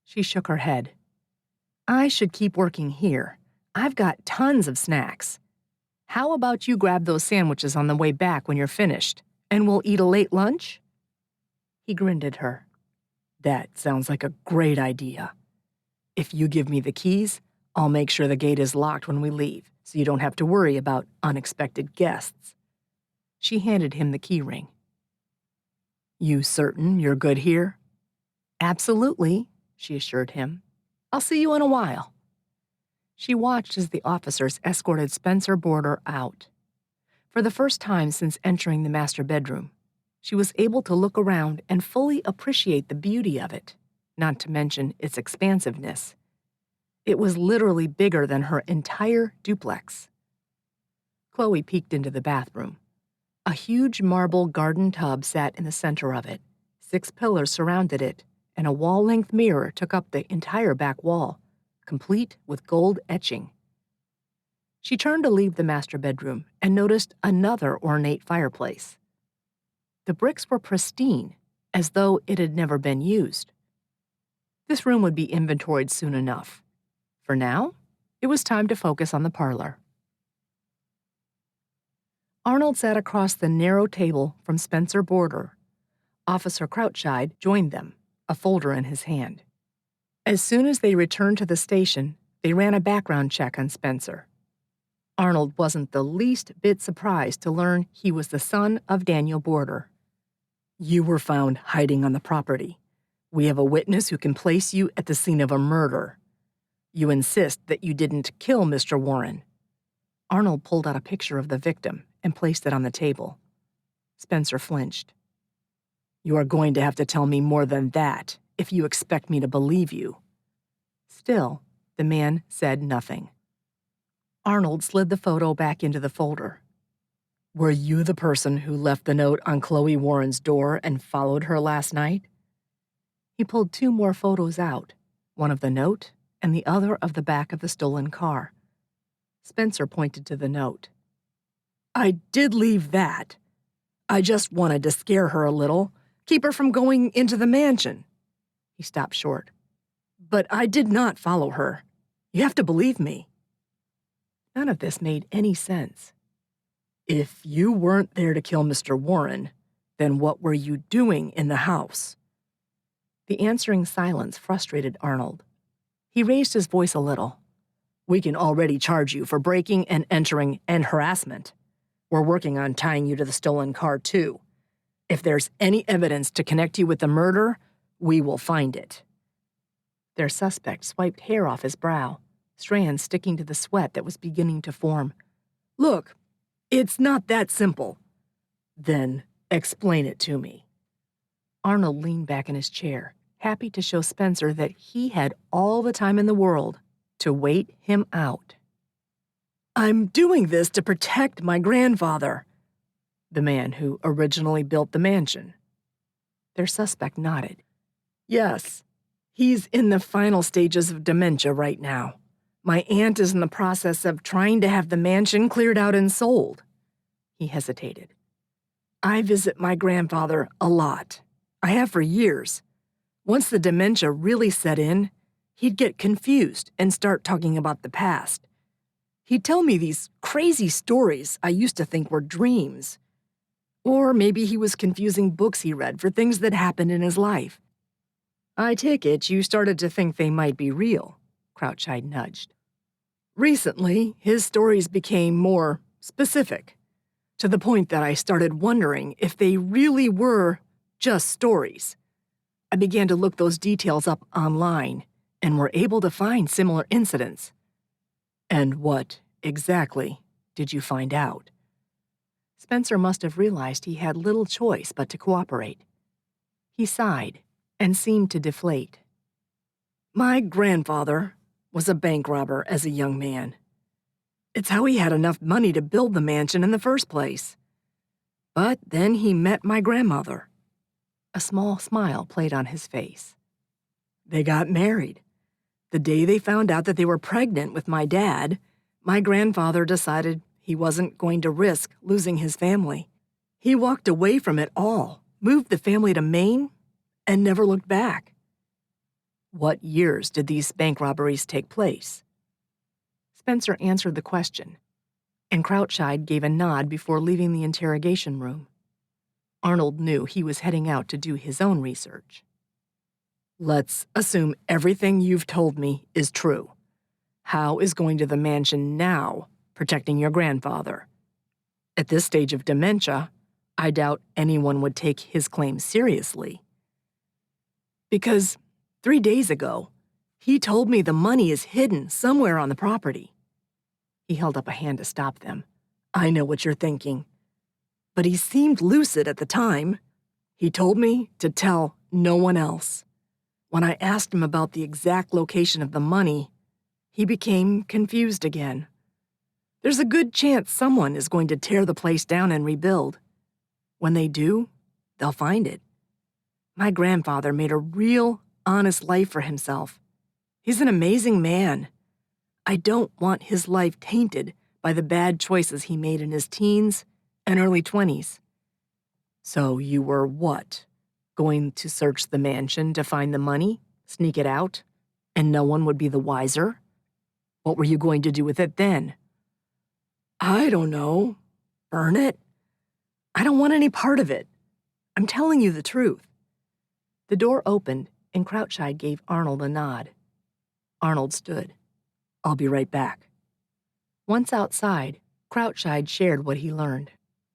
She shook her head. I should keep working here. I've got tons of snacks. How about you grab those sandwiches on the way back when you're finished, and we'll eat a late lunch? He grinned at her. That sounds like a great idea. If you give me the keys, I'll make sure the gate is locked when we leave, so you don't have to worry about unexpected guests. She handed him the key ring. You certain you're good here? Absolutely, she assured him. I'll see you in a while. She watched as the officers escorted Spencer Border out. For the first time since entering the master bedroom, she was able to look around and fully appreciate the beauty of it, not to mention its expansiveness. It was literally bigger than her entire duplex. Chloe peeked into the bathroom. A huge marble garden tub sat in the center of it. 6 pillars surrounded it, and a wall-length mirror took up the entire back wall, complete with gold etching. She turned to leave the master bedroom and noticed another ornate fireplace. The bricks were pristine, as though it had never been used. This room would be inventoried soon enough. For now, it was time to focus on the parlor. Arnold sat across the narrow table from Spencer Border. Officer Crouchside joined them, a folder in his hand. As soon as they returned to the station, they ran a background check on Spencer. Arnold wasn't the least bit surprised to learn he was the son of Daniel Border. You were found hiding on the property. We have a witness who can place you at the scene of a murder. You insist that you didn't kill Mr. Warren. Arnold pulled out a picture of the victim and placed it on the table. Spencer flinched. You are going to have to tell me more than that if you expect me to believe you. Still, the man said nothing. Arnold slid the photo back into the folder. Were you the person who left the note on Chloe Warren's door and followed her last night? He pulled 2 more photos out, one of the note and the other of the back of the stolen car. Spencer pointed to the note. I did leave that. I just wanted to scare her a little, keep her from going into the mansion. He stopped short. But I did not follow her. You have to believe me. None of this made any sense. If you weren't there to kill Mr. Warren, then what were you doing in the house? The answering silence frustrated Arnold. He raised his voice a little. We can already charge you for breaking and entering and harassment. We're working on tying you to the stolen car, too. If there's any evidence to connect you with the murder, we will find it. Their suspect swiped hair off his brow, strands sticking to the sweat that was beginning to form. Look, it's not that simple. Then explain it to me. Arnold leaned back in his chair, happy to show Spencer that he had all the time in the world to wait him out. I'm doing this to protect my grandfather, the man who originally built the mansion. Their suspect nodded. Yes, he's in the final stages of dementia right now. My aunt is in the process of trying to have the mansion cleared out and sold. He hesitated. I visit my grandfather a lot. I have for years. Once the dementia really set in, he'd get confused and start talking about the past. He'd tell me these crazy stories I used to think were dreams. Or maybe he was confusing books he read for things that happened in his life. I take it you started to think they might be real, Crouchside nudged. Recently, his stories became more specific, to the point that I started wondering if they really were just stories. I began to look those details up online and were able to find similar incidents. And what, exactly, did you find out? Spencer must have realized he had little choice but to cooperate. He sighed and seemed to deflate. My grandfather was a bank robber as a young man. It's how he had enough money to build the mansion in the first place. But then he met my grandmother. A small smile played on his face. They got married. The day they found out that they were pregnant with my dad, my grandfather decided he wasn't going to risk losing his family. He walked away from it all, moved the family to Maine, and never looked back. What years did these bank robberies take place? Spencer answered the question, and Crouch-eyed gave a nod before leaving the interrogation room. Arnold knew he was heading out to do his own research. Let's assume everything you've told me is true. How is going to the mansion now protecting your grandfather? At this stage of dementia, I doubt anyone would take his claim seriously. Because 3 days ago, he told me the money is hidden somewhere on the property. He held up a hand to stop them. I know what you're thinking. But he seemed lucid at the time. He told me to tell no one else. When I asked him about the exact location of the money, he became confused again. There's a good chance someone is going to tear the place down and rebuild. When they do, they'll find it. My grandfather made a real, honest life for himself. He's an amazing man. I don't want his life tainted by the bad choices he made in his teens and early 20s. So you were what? Going to search the mansion to find the money, sneak it out, and no one would be the wiser? What were you going to do with it then? I don't know. Burn it? I don't want any part of it. I'm telling you the truth. The door opened, and Crouch-eyed gave Arnold a nod. Arnold stood. I'll be right back. Once outside, Crouch-eyed shared what he learned.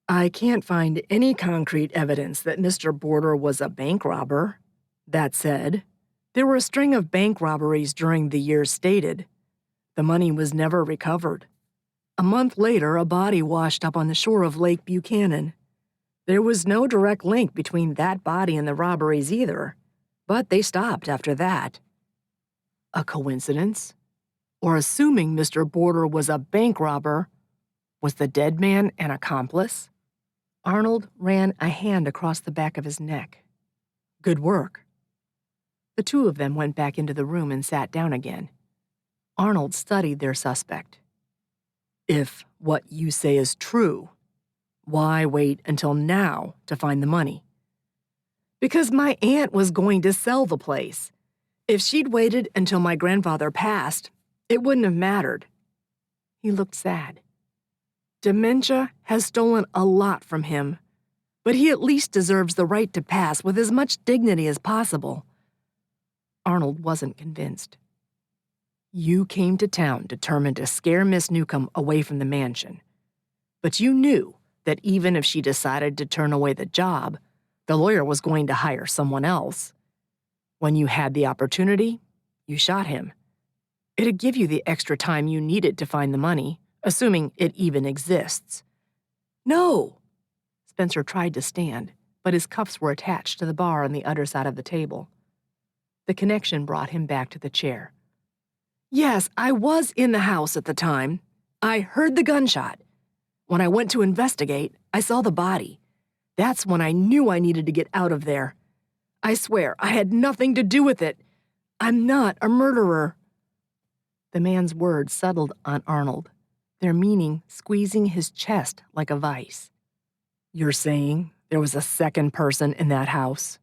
I can't find any concrete evidence that Mr. Border was a bank robber. That said, there were a string of bank robberies during the years stated. The money was never recovered. A month later, a body washed up on the shore of Lake Buchanan. There was no direct link between that body and the robberies either, but they stopped after that. A coincidence? Or assuming Mr. Border was a bank robber, was the dead man an accomplice? Arnold ran a hand across the back of his neck. Good work. The two of them went back into the room and sat down again. Arnold studied their suspect. If what you say is true, why wait until now to find the money? Because my aunt was going to sell the place. If she'd waited until my grandfather passed, it wouldn't have mattered. He looked sad. Dementia has stolen a lot from him, but he at least deserves the right to pass with as much dignity as possible. Arnold wasn't convinced. You came to town determined to scare Miss Newcomb away from the mansion, but you knew that even if she decided to turn away the job, the lawyer was going to hire someone else. When you had the opportunity, you shot him. It'd give you the extra time you needed to find the money, assuming it even exists. No! Spencer tried to stand, but his cuffs were attached to the bar on the other side of the table. The connection brought him back to the chair. Yes, I was in the house at the time. I heard the gunshot. When I went to investigate, I saw the body. That's when I knew I needed to get out of there. I swear, I had nothing to do with it. I'm not a murderer. The man's words settled on Arnold, their meaning squeezing his chest like a vice. You're saying there was a second person in that house?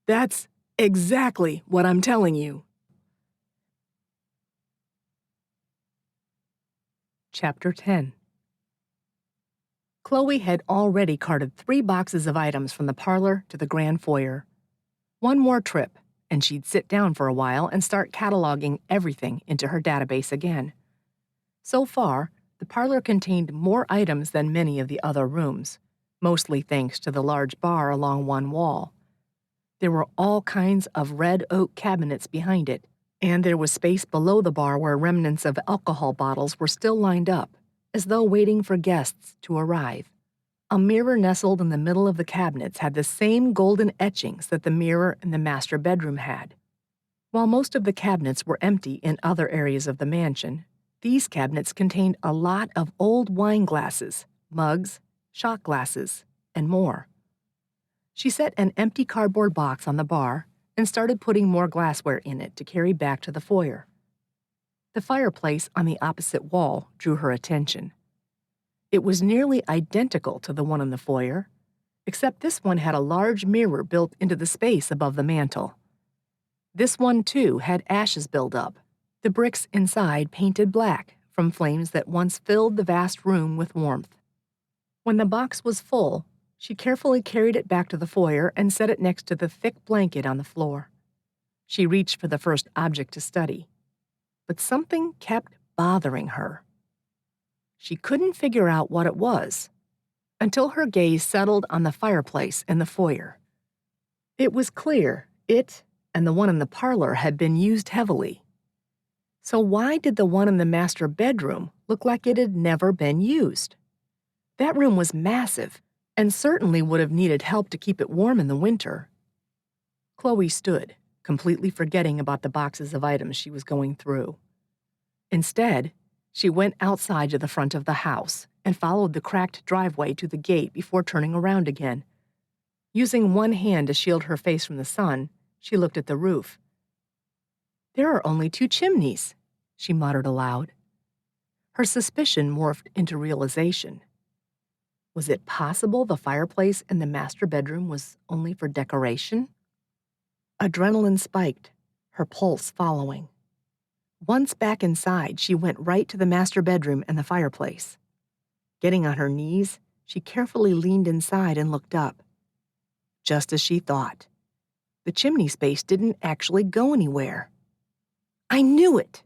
That's exactly what I'm telling you. Chapter 10. Chloe had already carted 3 boxes of items from the parlor to the grand foyer. One more trip, and she'd sit down for a while and start cataloging everything into her database again. So far, the parlor contained more items than many of the other rooms, mostly thanks to the large bar along one wall. There were all kinds of red oak cabinets behind it, and there was space below the bar where remnants of alcohol bottles were still lined up, as though waiting for guests to arrive. A mirror nestled in the middle of the cabinets had the same golden etchings that the mirror in the master bedroom had. While most of the cabinets were empty in other areas of the mansion, these cabinets contained a lot of old wine glasses, mugs, shot glasses, and more. She set an empty cardboard box on the bar and started putting more glassware in it to carry back to the foyer. The fireplace on the opposite wall drew her attention. It was nearly identical to the one in the foyer, except this one had a large mirror built into the space above the mantel. This one, too, had ashes built up, the bricks inside painted black from flames that once filled the vast room with warmth. When the box was full, she carefully carried it back to the foyer and set it next to the thick blanket on the floor. She reached for the first object to study, but something kept bothering her. She couldn't figure out what it was until her gaze settled on the fireplace in the foyer. It was clear it and the one in the parlor had been used heavily. So why did the one in the master bedroom look like it had never been used? That room was massive and certainly would have needed help to keep it warm in the winter. Chloe stood, completely forgetting about the boxes of items she was going through. Instead, she went outside to the front of the house and followed the cracked driveway to the gate before turning around again. Using one hand to shield her face from the sun, she looked at the roof. "There are only 2 chimneys," she muttered aloud. Her suspicion morphed into realization. Was it possible the fireplace in the master bedroom was only for decoration? Adrenaline spiked, her pulse following. Once back inside, she went right to the master bedroom and the fireplace. Getting on her knees, she carefully leaned inside and looked up. Just as she thought. The chimney space didn't actually go anywhere. "I knew it!"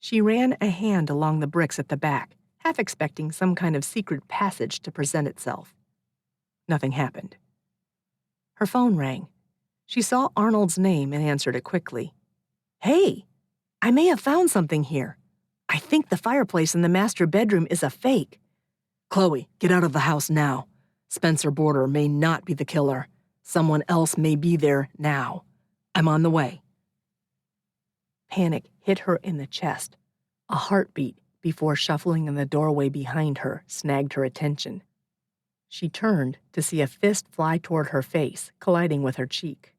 She ran a hand along the bricks at the back, half expecting some kind of secret passage to present itself. Nothing happened. Her phone rang. She saw Arnold's name and answered it quickly. "Hey, I may have found something here. I think the fireplace in the master bedroom is a fake." "Chloe, get out of the house now. Spencer Border may not be the killer. Someone else may be there now. I'm on the way." Panic hit her in the chest. A heartbeat before shuffling in the doorway behind her snagged her attention. She turned to see a fist fly toward her face, colliding with her cheek.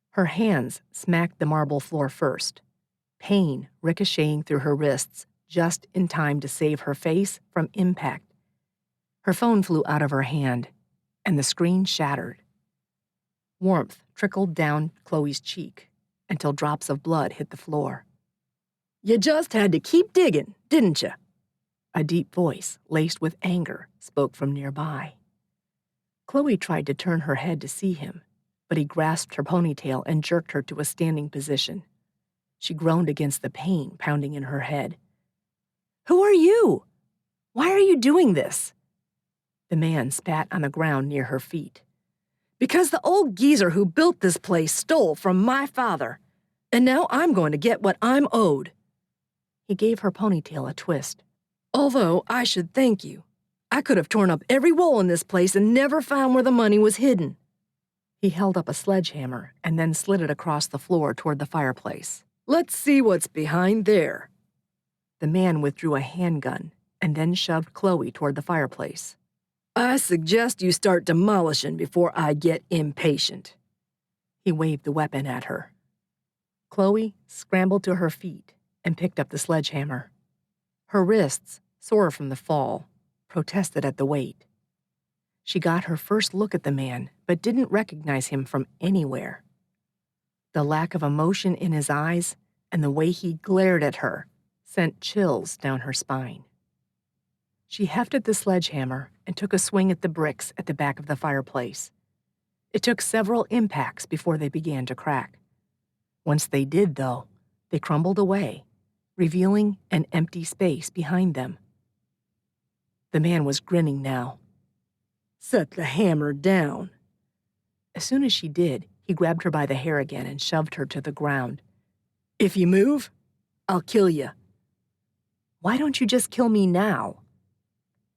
Her hands smacked the marble floor first, pain ricocheting through her wrists just in time to save her face from impact. Her phone flew out of her hand, and the screen shattered. Warmth trickled down Chloe's cheek until drops of blood hit the floor. "You just had to keep digging, didn't you?" A deep voice, laced with anger, spoke from nearby. Chloe tried to turn her head to see him, but he grasped her ponytail and jerked her to a standing position. She groaned against the pain pounding in her head. "Who are you? Why are you doing this?" The man spat on the ground near her feet. "Because the old geezer who built this place stole from my father, and now I'm going to get what I'm owed." He gave her ponytail a twist. "Although I should thank you. I could have torn up every wall in this place and never found where the money was hidden." He held up a sledgehammer and then slid it across the floor toward the fireplace. "Let's see what's behind there." The man withdrew a handgun and then shoved Chloe toward the fireplace. "I suggest you start demolishing before I get impatient." He waved the weapon at her. Chloe scrambled to her feet and picked up the sledgehammer. Her wrists, sore from the fall, protested at the weight. She got her first look at the man, but didn't recognize him from anywhere. The lack of emotion in his eyes and the way he glared at her sent chills down her spine. She hefted the sledgehammer and took a swing at the bricks at the back of the fireplace. It took several impacts before they began to crack. Once they did, though, they crumbled away, revealing an empty space behind them. The man was grinning now. "Set the hammer down." As soon as she did, he grabbed her by the hair again and shoved her to the ground. "If you move, I'll kill you." "Why don't you just kill me now?"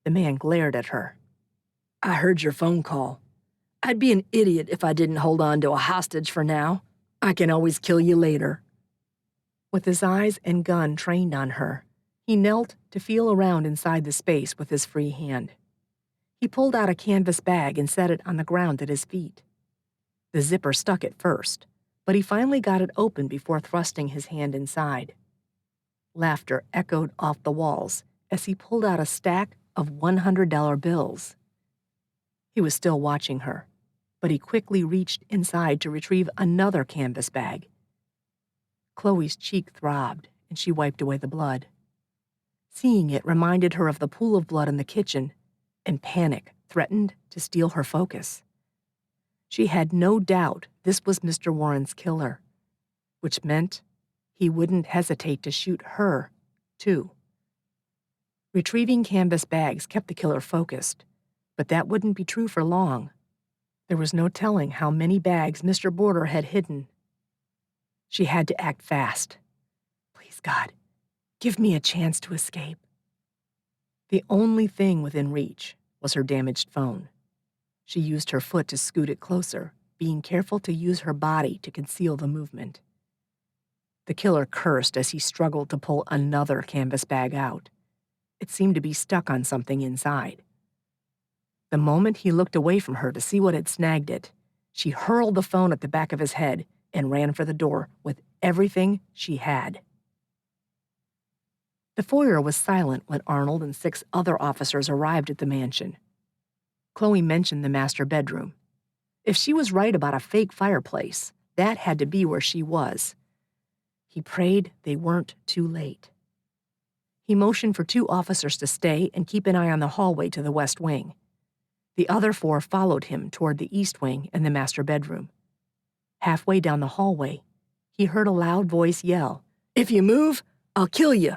The man glared at her. I heard your phone call. I'd be an idiot if I didn't hold on to a hostage for now. I can always kill you later." With his eyes and gun trained on her, he knelt to feel around inside the space with his free hand. He pulled out a canvas bag and set it on the ground at his feet. The zipper stuck at first, but he finally got it open before thrusting his hand inside. Laughter echoed off the walls as he pulled out a stack of $100 bills. He was still watching her, but he quickly reached inside to retrieve another canvas bag. Chloe's cheek throbbed, and she wiped away the blood. Seeing it reminded her of the pool of blood in the kitchen, and panic threatened to steal her focus. She had no doubt this was Mr. Warren's killer, which meant he wouldn't hesitate to shoot her, too. Retrieving canvas bags kept the killer focused, but that wouldn't be true for long. There was no telling how many bags Mr. Border had hidden. She had to act fast. Please, God, give me a chance to escape. The only thing within reach was her damaged phone. She used her foot to scoot it closer, being careful to use her body to conceal the movement. The killer cursed as he struggled to pull another canvas bag out. It seemed to be stuck on something inside. The moment he looked away from her to see what had snagged it, she hurled the phone at the back of his head and ran for the door with everything she had. The foyer was silent when Arnold and 6 other officers arrived at the mansion. Chloe mentioned the master bedroom. If she was right about a fake fireplace, that had to be where she was. He prayed they weren't too late. He motioned for 2 officers to stay and keep an eye on the hallway to the west wing. The other 4 followed him toward the east wing and the master bedroom. Halfway down the hallway, he heard a loud voice yell, "If you move, I'll kill you."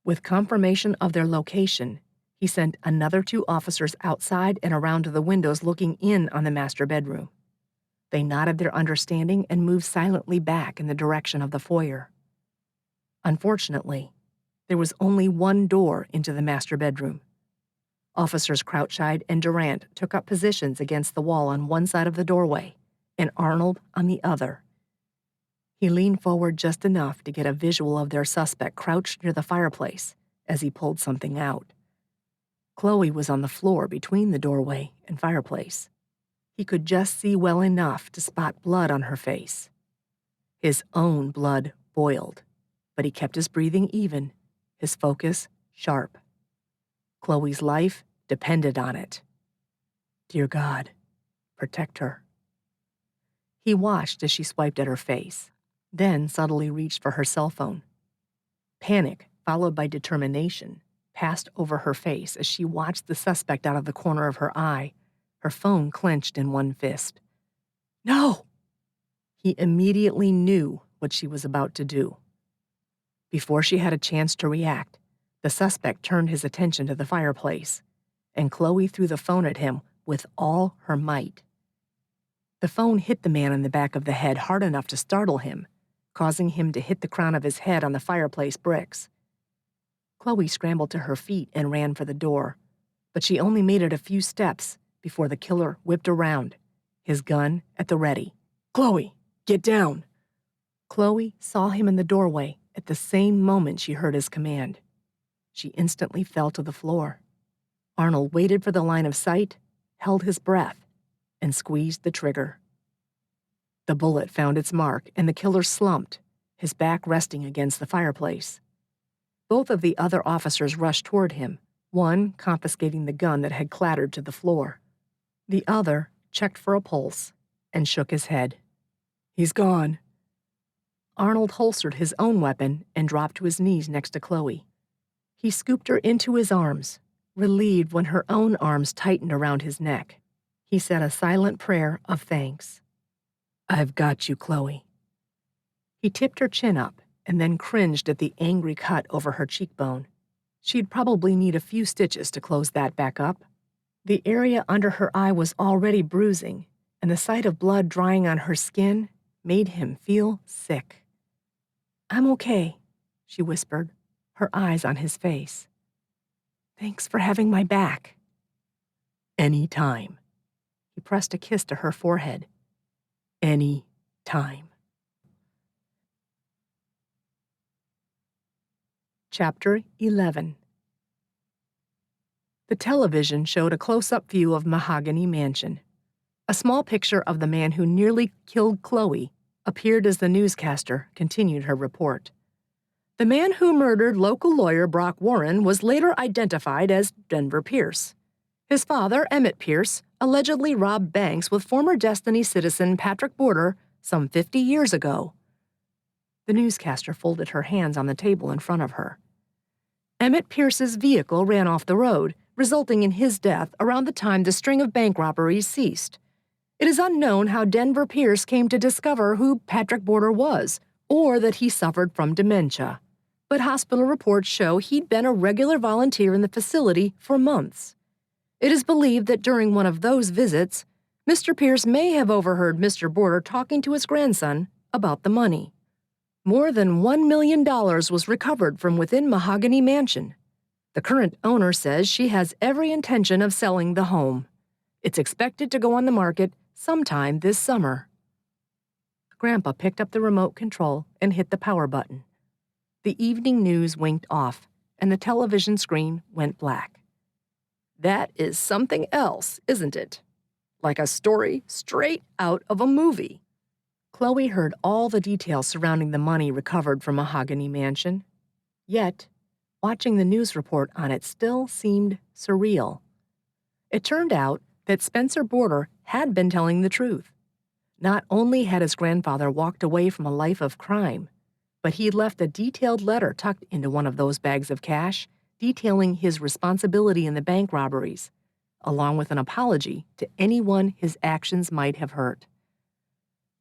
With confirmation of their location, he sent another 2 officers outside and around to the windows looking in on the master bedroom. They nodded their understanding and moved silently back in the direction of the foyer. Unfortunately, there was only one door into the master bedroom. Officers Crouchside and Durant took up positions against the wall on one side of the doorway, and Arnold on the other. He leaned forward just enough to get a visual of their suspect crouched near the fireplace as he pulled something out. Chloe was on the floor between the doorway and fireplace. He could just see well enough to spot blood on her face. His own blood boiled, but he kept his breathing even, his focus sharp. Chloe's life depended on it. Dear God, protect her. He watched as she swiped at her face, then subtly reached for her cell phone. Panic, followed by determination, passed over her face as she watched the suspect out of the corner of her eye, her phone clenched in one fist. No! He immediately knew what she was about to do. Before she had a chance to react, the suspect turned his attention to the fireplace, and Chloe threw the phone at him with all her might. The phone hit the man in the back of the head hard enough to startle him, causing him to hit the crown of his head on the fireplace bricks. Chloe scrambled to her feet and ran for the door, but she only made it a few steps before the killer whipped around, his gun at the ready. "Chloe, get down!" Chloe saw him in the doorway at the same moment she heard his command. She instantly fell to the floor. Arnold waited for the line of sight, held his breath, and squeezed the trigger. The bullet found its mark, and the killer slumped, his back resting against the fireplace. Both of the other officers rushed toward him, one confiscating the gun that had clattered to the floor. The other checked for a pulse and shook his head. "He's gone." Arnold holstered his own weapon and dropped to his knees next to Chloe. He scooped her into his arms, relieved when her own arms tightened around his neck. He said a silent prayer of thanks. "I've got you, Chloe." He tipped her chin up and then cringed at the angry cut over her cheekbone. She'd probably need a few stitches to close that back up. The area under her eye was already bruising, and the sight of blood drying on her skin made him feel sick. "I'm okay," she whispered, her eyes on his face. "Thanks for having my back." Any time. He pressed a kiss to her forehead. Any time. Chapter 11. The television showed a close-up view of Mahogany Mansion. A small picture of the man who nearly killed Chloe appeared as the newscaster continued her report. The man who murdered local lawyer Brock Warren was later identified as Denver Pierce. His father, Emmett Pierce, allegedly robbed banks with former Destiny citizen Patrick Border some 50 years ago. The newscaster folded her hands on the table in front of her. Emmett Pierce's vehicle ran off the road, resulting in his death around the time the string of bank robberies ceased. It is unknown how Denver Pierce came to discover who Patrick Border was, or that he suffered from dementia. But hospital reports show he'd been a regular volunteer in the facility for months. It is believed that during one of those visits, Mr. Pierce may have overheard Mr. Border talking to his grandson about the money. More than $1 million was recovered from within Mahogany Mansion. The current owner says she has every intention of selling the home. It's expected to go on the market sometime this summer. Grandpa picked up the remote control and hit the power button. The evening news winked off, and the television screen went black. That is something else, isn't it? Like a story straight out of a movie. Chloe heard all the details surrounding the money recovered from Mahogany Mansion. Yet, watching the news report on it still seemed surreal. It turned out that Spencer Border had been telling the truth. Not only had his grandfather walked away from a life of crime, but he left a detailed letter tucked into one of those bags of cash detailing his responsibility in the bank robberies, along with an apology to anyone his actions might have hurt.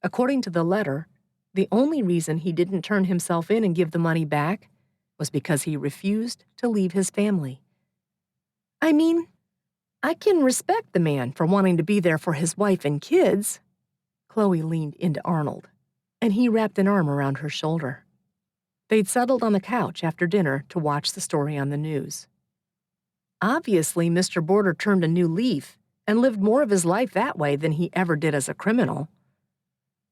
According to the letter, the only reason he didn't turn himself in and give the money back was because he refused to leave his family. I mean, I can respect the man for wanting to be there for his wife and kids. Chloe leaned into Arnold, and he wrapped an arm around her shoulder. They'd settled on the couch after dinner to watch the story on the news. Obviously, Mr. Border turned a new leaf and lived more of his life that way than he ever did as a criminal.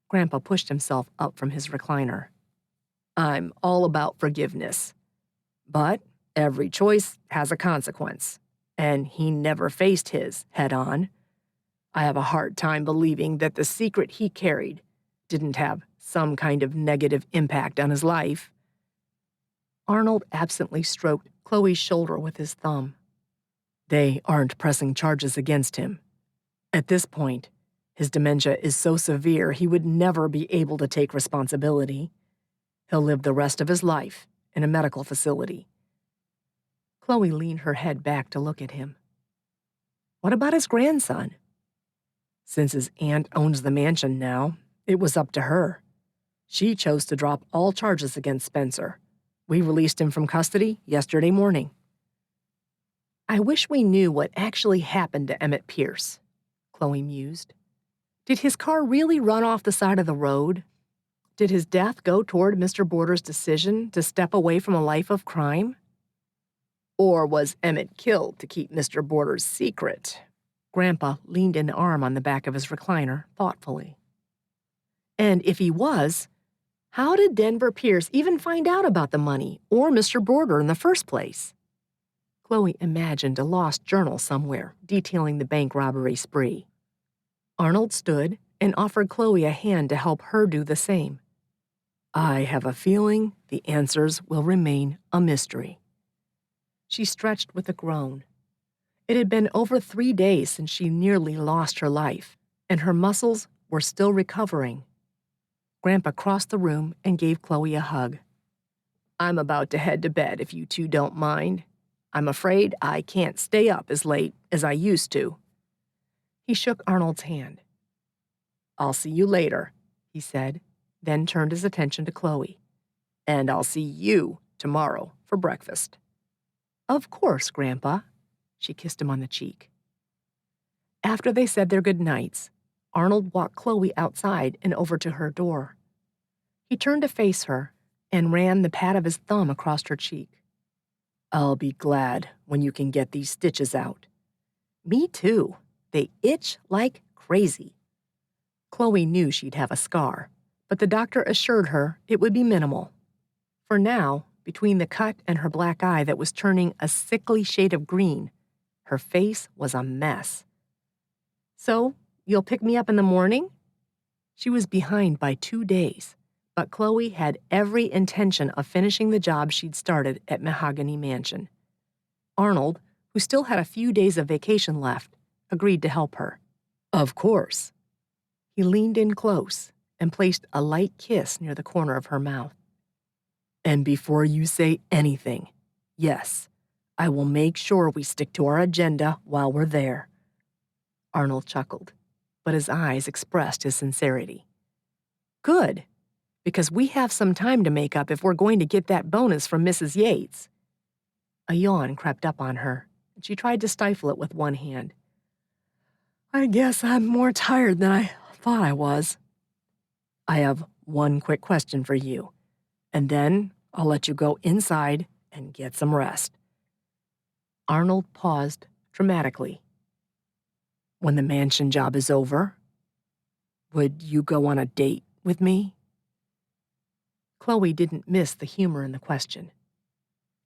Grandpa pushed himself up from his recliner. I'm all about forgiveness. But every choice has a consequence, and he never faced his head-on. I have a hard time believing that the secret he carried didn't have some kind of negative impact on his life. Arnold absently stroked Chloe's shoulder with his thumb. They aren't pressing charges against him. At this point, his dementia is so severe he would never be able to take responsibility. He'll live the rest of his life in a medical facility. Chloe leaned her head back to look at him. What about his grandson? Since his aunt owns the mansion now, it was up to her. She chose to drop all charges against Spencer. We released him from custody yesterday morning. I wish we knew what actually happened to Emmett Pierce, Chloe mused. Did his car really run off the side of the road? Did his death go toward Mr. Border's decision to step away from a life of crime? Or was Emmett killed to keep Mr. Border's secret? Grandpa leaned an arm on the back of his recliner thoughtfully. And if he was, how did Denver Pierce even find out about the money or Mr. Border in the first place? Chloe imagined a lost journal somewhere detailing the bank robbery spree. Arnold stood and offered Chloe a hand to help her do the same. I have a feeling the answers will remain a mystery. She stretched with a groan. It had been over 3 days since she nearly lost her life, and her muscles were still recovering. Grandpa crossed the room and gave Chloe a hug. I'm about to head to bed if you two don't mind. I'm afraid I can't stay up as late as I used to. He shook Arnold's hand. I'll see you later, he said, then turned his attention to Chloe. And I'll see you tomorrow for breakfast. Of course, Grandpa. She kissed him on the cheek. After they said their good nights, Arnold walked Chloe outside and over to her door. He turned to face her and ran the pad of his thumb across her cheek. I'll be glad when you can get these stitches out. Me too. They itch like crazy. Chloe knew she'd have a scar, but the doctor assured her it would be minimal. For now, between the cut and her black eye that was turning a sickly shade of green, her face was a mess. "So, you'll pick me up in the morning?" She was behind by 2 days, but Chloe had every intention of finishing the job she'd started at Mahogany Mansion. Arnold, who still had a few days of vacation left, agreed to help her. Of course. He leaned in close and placed a light kiss near the corner of her mouth. And before you say anything, yes, I will make sure we stick to our agenda while we're there. Arnold chuckled, but his eyes expressed his sincerity. Good, because we have some time to make up if we're going to get that bonus from Mrs. Yates. A yawn crept up on her, and she tried to stifle it with one hand. I guess I'm more tired than I thought I was. I have one quick question for you, and then I'll let you go inside and get some rest. Arnold paused dramatically. When the mansion job is over, would you go on a date with me? Chloe didn't miss the humor in the question.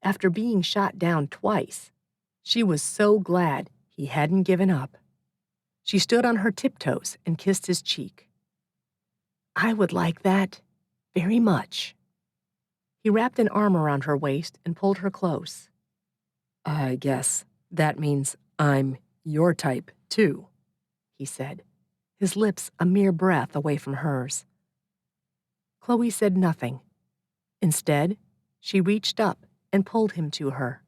After being shot down twice, she was so glad he hadn't given up. She stood on her tiptoes and kissed his cheek. "I would like that very much." He wrapped an arm around her waist and pulled her close. I guess that means I'm your type, too, he said, his lips a mere breath away from hers. Chloe said nothing. Instead, she reached up and pulled him to her.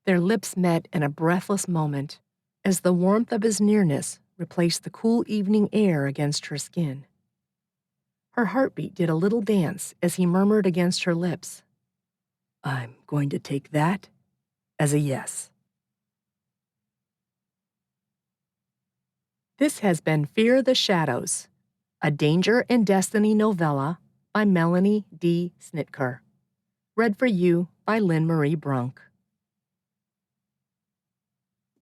Their lips met in a breathless moment as the warmth of his nearness replaced the cool evening air against her skin. Her heartbeat did a little dance as he murmured against her lips, "I'm going to take that as a yes." This has been Fear the Shadows, a Danger and Destiny novella by Melanie D. Snitker. Read for you by Lynn Marie Brunk.